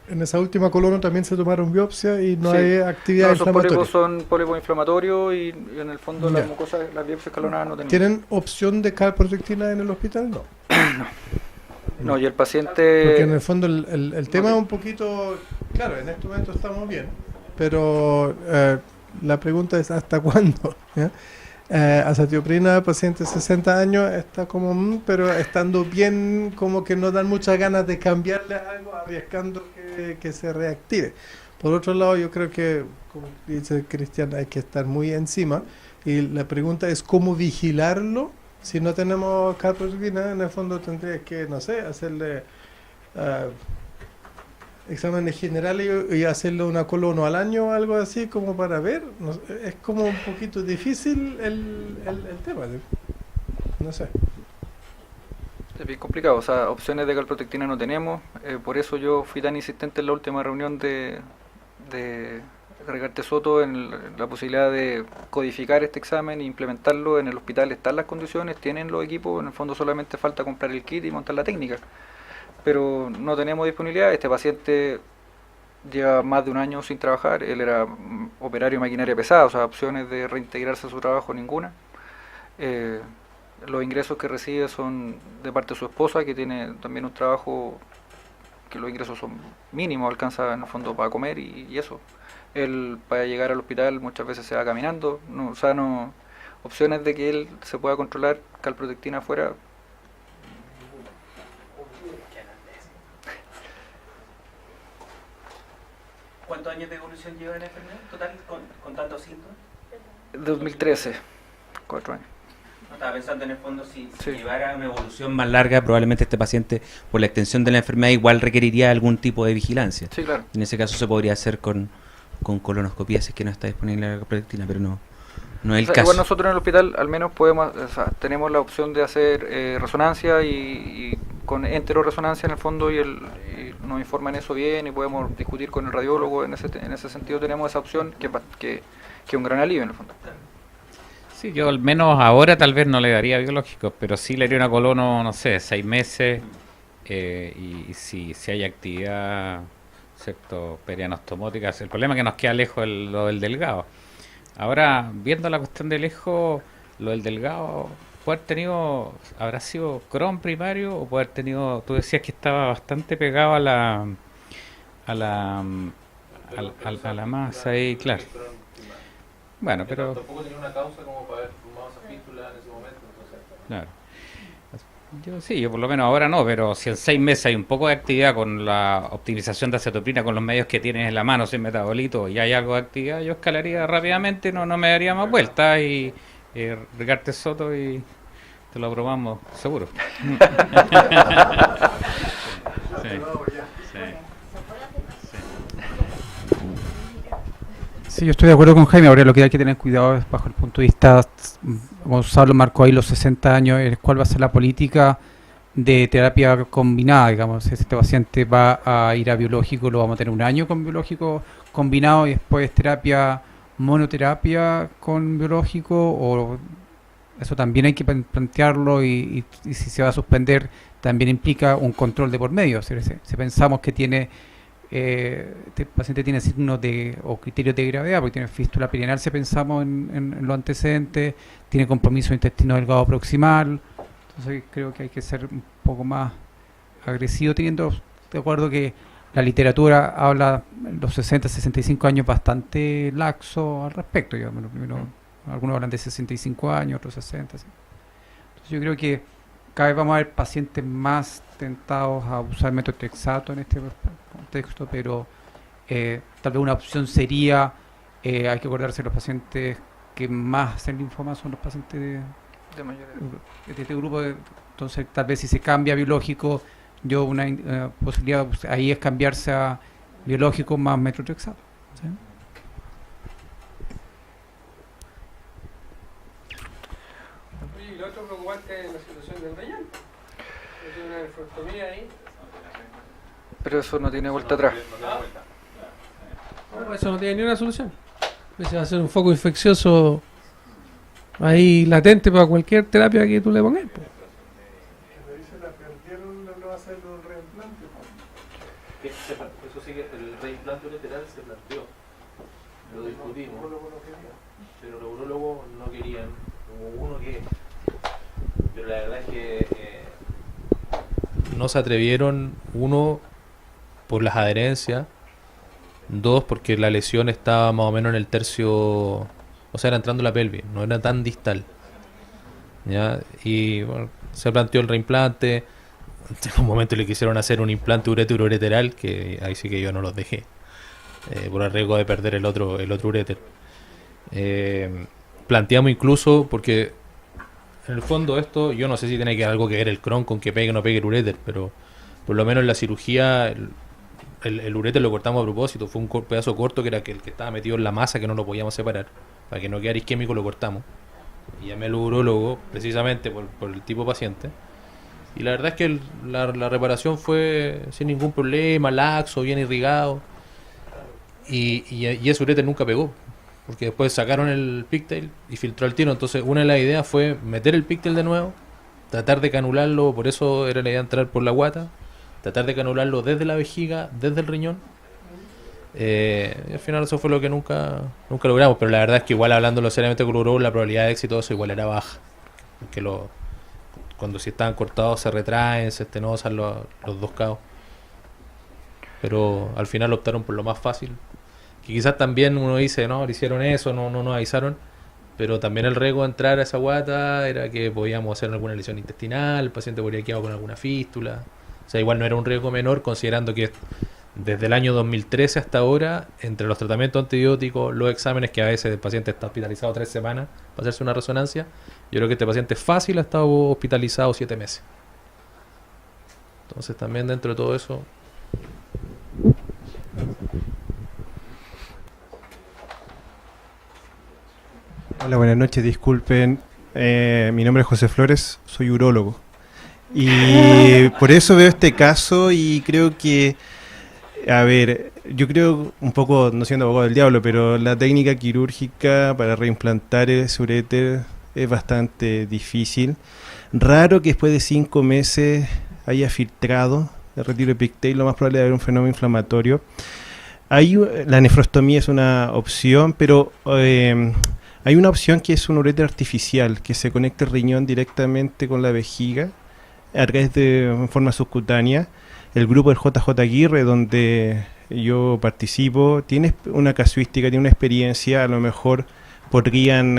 S6: en esa última colono también se tomaron biopsia y no hay actividad inflamatoria.
S1: Los pólipos son pólipos inflamatorios y en el fondo las mucosas, las biopsias escalonadas no tienen.
S6: ¿Tienen opción de calprotectina en el hospital? No.
S1: No, y el paciente...
S6: Porque en el fondo el tema es un poquito... Claro, en este momento estamos bien, pero la pregunta es ¿hasta cuándo? ¿Ya? azatioprina, paciente de 60 años, está como, pero estando bien, como que no dan muchas ganas de cambiarle algo, arriesgando que se reactive. Por otro lado, yo creo que, como dice Cristian, hay que estar muy encima, y la pregunta es cómo vigilarlo. Si no tenemos calprotectina, en el fondo tendrías que, no sé, hacerle exámenes generales y hacerle una colono al año o algo así, como para ver. No sé, es como un poquito difícil el tema. No sé.
S1: Es bien complicado, o sea, opciones de calprotectina no tenemos, por eso yo fui tan insistente en la última reunión de Rigarte Soto en la posibilidad de codificar este examen e implementarlo en el hospital. Están las condiciones, tienen los equipos, en el fondo solamente falta comprar el kit y montar la técnica, pero no tenemos disponibilidad. Este paciente lleva más de un año sin trabajar, él era operario de maquinaria pesada, o sea, opciones de reintegrarse a su trabajo ninguna. Los ingresos que recibe son de parte de su esposa, que tiene también un trabajo que los ingresos son mínimos, alcanza en el fondo para comer y eso. Él para llegar al hospital muchas veces se va caminando, no, o sea, no, opciones de que él se pueda controlar calprotectina afuera.
S11: ¿Cuántos años de evolución lleva la enfermedad total con tantos síntomas?
S1: 2013, 4 años.
S11: No, estaba pensando en el fondo si
S1: Sí.
S11: llevara una evolución más larga, probablemente este paciente, por la extensión de la enfermedad, igual requeriría algún tipo de vigilancia.
S1: Sí, claro.
S11: En ese caso se podría hacer con colonoscopía si es que no está disponible la calprotectina, pero no es el
S1: O sea,
S11: caso.
S1: igual nosotros en el hospital al menos podemos, o sea, tenemos la opción de hacer resonancia y con enteroresonancia en el fondo y nos informan eso bien y podemos discutir con el radiólogo. En ese sentido tenemos esa opción que es un gran alivio en el fondo.
S3: Sí, yo al menos ahora tal vez no le daría biológicos, pero sí le haría una colono, no sé, 6 meses, y si hay actividad, ¿cierto?, perianostomótica. El problema es que nos queda lejos lo del delgado. Ahora, viendo la cuestión de lejos, lo del delgado, puede haber tenido, habrá sido Crohn primario o puede haber tenido, tú decías que estaba bastante pegado a la masa ahí, claro. Bueno, pero
S13: tampoco tenía una causa como para haber formado esa fístula en ese momento, entonces.
S3: claro. Yo por lo menos ahora no, pero si en 6 meses hay un poco de actividad con la optimización de acetoprina, con los medios que tienes en la mano, sin metabolito, y hay algo de actividad, yo escalaría rápidamente, no me daría más vueltas y Rigarte Soto y te lo aprobamos, seguro. Sí.
S7: Sí, yo estoy de acuerdo con Jaime. Ahora lo que hay que tener cuidado es bajo el punto de vista, Gonzalo marcó ahí los 60 años, cuál va a ser la política de terapia combinada, digamos. Si este paciente va a ir a biológico, lo vamos a tener un año con biológico combinado y después terapia, monoterapia con biológico, o eso también hay que plantearlo y si se va a suspender también implica un control de por medio. Si pensamos que tiene este paciente tiene signos o criterios de gravedad, porque tiene fístula perianal, si pensamos en los antecedentes, tiene compromiso de intestino delgado proximal, entonces creo que hay que ser un poco más agresivo, teniendo de acuerdo que la literatura habla los 60, 65 años bastante laxo al respecto, digamos, algunos hablan de 65 años, otros 60, ¿sí? Entonces yo creo que cada vez vamos a ver pacientes más tentados a usar metotrexato en este contexto, pero tal vez una opción sería, hay que acordarse, los pacientes que más hacen linfoma son los pacientes de este grupo. Entonces tal vez si se cambia a biológico, yo una posibilidad ahí es cambiarse a biológico más metotrexato, ¿sí?
S9: Oye, y lo otro preocupante es la situación del riñón. Tiene una nefrectomía ahí.
S1: Pero eso no tiene vuelta atrás.
S9: No, eso no tiene ni una solución. Ese va a ser un foco infeccioso ahí latente para cualquier terapia que tú le pongas. Pues.
S13: Eso sí que el reimplante lateral se planteó, lo discutimos, pero los urólogos no querían, hubo uno que, pero la verdad es que no se atrevieron, uno, por las adherencias, dos, porque la lesión estaba más o menos en el tercio, o
S14: o sea, era entrando la pelvis, no era tan distal. ¿Ya? Y bueno, se planteó el reimplante. En un momento le quisieron hacer un implante ureteral, que ahí sí que yo no los dejé, por el riesgo de perder el otro uréter. Planteamos incluso, porque en el fondo esto, yo no sé si tiene algo que ver el Crohn con que pegue o no pegue el uréter, pero por lo menos en la cirugía el uréter lo cortamos a propósito, fue un pedazo corto que era el que estaba metido en la masa, que no lo podíamos separar, para que no quedara isquémico lo cortamos. Y llamé al urólogo precisamente por el tipo de paciente. Y la verdad es que la reparación fue sin ningún problema, laxo, bien irrigado. Y ese uréter nunca pegó, porque después sacaron el pigtail y filtró el tiro. Entonces una de las ideas fue meter el pigtail de nuevo, tratar de canularlo, por eso era la idea entrar por la guata, tratar de canularlo desde la vejiga, desde el riñón. Y al final eso fue lo que nunca logramos, pero la verdad es que igual hablándolo seriamente con el urólogo, la probabilidad de éxito de eso igual era baja, porque cuando si estaban cortados se retraen, se estenosan los dos cabos. Pero al final optaron por lo más fácil, que quizás también uno dice, no, le hicieron eso, no nos avisaron, pero también el riesgo de entrar a esa guata era que podíamos hacer alguna lesión intestinal, el paciente podría quedar con alguna fístula. O sea, igual no era un riesgo menor, considerando que desde el año 2013 hasta ahora, entre los tratamientos antibióticos, los exámenes, que a veces el paciente está hospitalizado 3 semanas para hacerse una resonancia, yo creo que este paciente fácil ha estado hospitalizado 7 meses. Entonces también dentro de todo eso...
S15: Hola, buenas noches, disculpen, mi nombre es José Flores, soy urólogo. Y por eso veo este caso y creo que, a ver, yo creo un poco, no siendo abogado del diablo, pero la técnica quirúrgica para reimplantar ese uréter es bastante difícil. Raro que después de 5 meses haya filtrado el retiro de pigtail, lo más probable es haber un fenómeno inflamatorio. La nefrostomía es una opción, pero hay una opción que es un uréter artificial, que se conecta el riñón directamente con la vejiga a través de forma subcutánea. El grupo del JJ Aguirre, donde yo participo, tiene una casuística, tiene una experiencia, a lo mejor podrían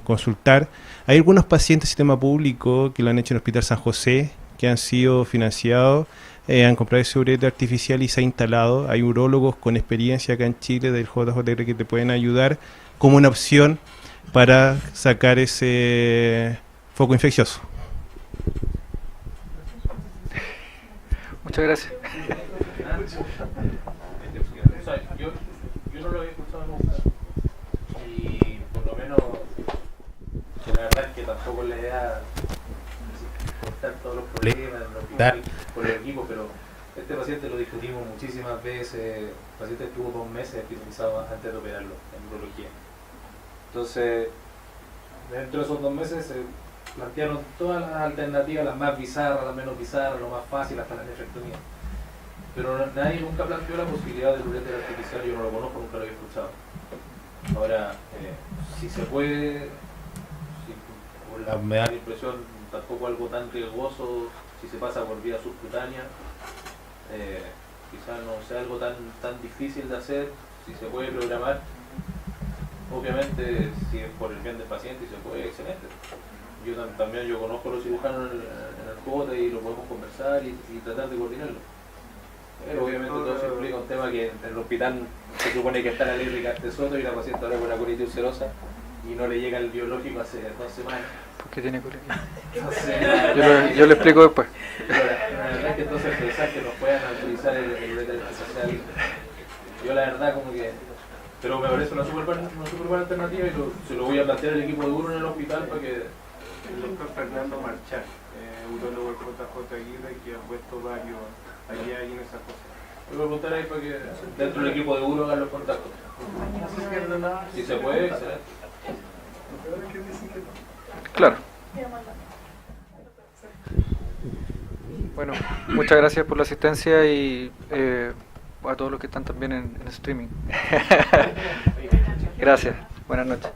S15: consultar. Hay algunos pacientes del sistema público que lo han hecho en el Hospital San José, que han sido financiados, han comprado ese uréter artificial y se ha instalado. Hay urólogos con experiencia acá en Chile del JJ Aguirre que te pueden ayudar como una opción para sacar ese foco infeccioso.
S1: Muchas gracias.
S14: O sea, yo no lo había escuchado nunca, y por lo menos que la verdad es que tampoco es la idea cortar todos los problemas en el hospital por el equipo, pero este paciente lo discutimos muchísimas veces. El paciente estuvo 2 meses hospitalizado antes de operarlo en urología. Entonces, dentro de esos 2 meses se plantearon todas las alternativas, las más bizarras, las menos bizarras, lo más fácil, hasta la nefrectomía. Pero nadie nunca planteó la posibilidad del uréter artificial. Yo no lo conozco, nunca lo había escuchado. Ahora, si se puede, me da la impresión, tampoco algo tan riesgoso, si se pasa por vía subcutánea, quizás no sea algo tan difícil de hacer, si se puede programar. Obviamente, si es por el bien del paciente y se puede, excelente. Yo también conozco a los cirujanos en el COTE y lo podemos conversar y tratar de coordinarlo. Pero obviamente todo se implica un tema que en el hospital se supone que está la ley Ricardo Soto y la paciente ahora con la colitis ulcerosa y no le llega el biológico hace 2 semanas.
S1: ¿Por qué tiene colitis?
S14: Entonces,
S1: yo le explico después.
S14: La verdad es que entonces pensar que nos puedan autorizar el uréter artificial, yo la verdad como que... Pero me parece una super buena alternativa y se lo voy a plantear al equipo de Uro en el hospital para que...
S16: El doctor Fernando Marchal, urólogo del JJ Aguirre, que ha puesto varios allá y en esas cosas.
S14: Voy a preguntar ahí para que dentro del equipo de Uro hagan los contactos. Si se puede, excelente.
S1: Claro. Bueno, muchas gracias por la asistencia y a todos los que están también en streaming. Gracias, buenas noches.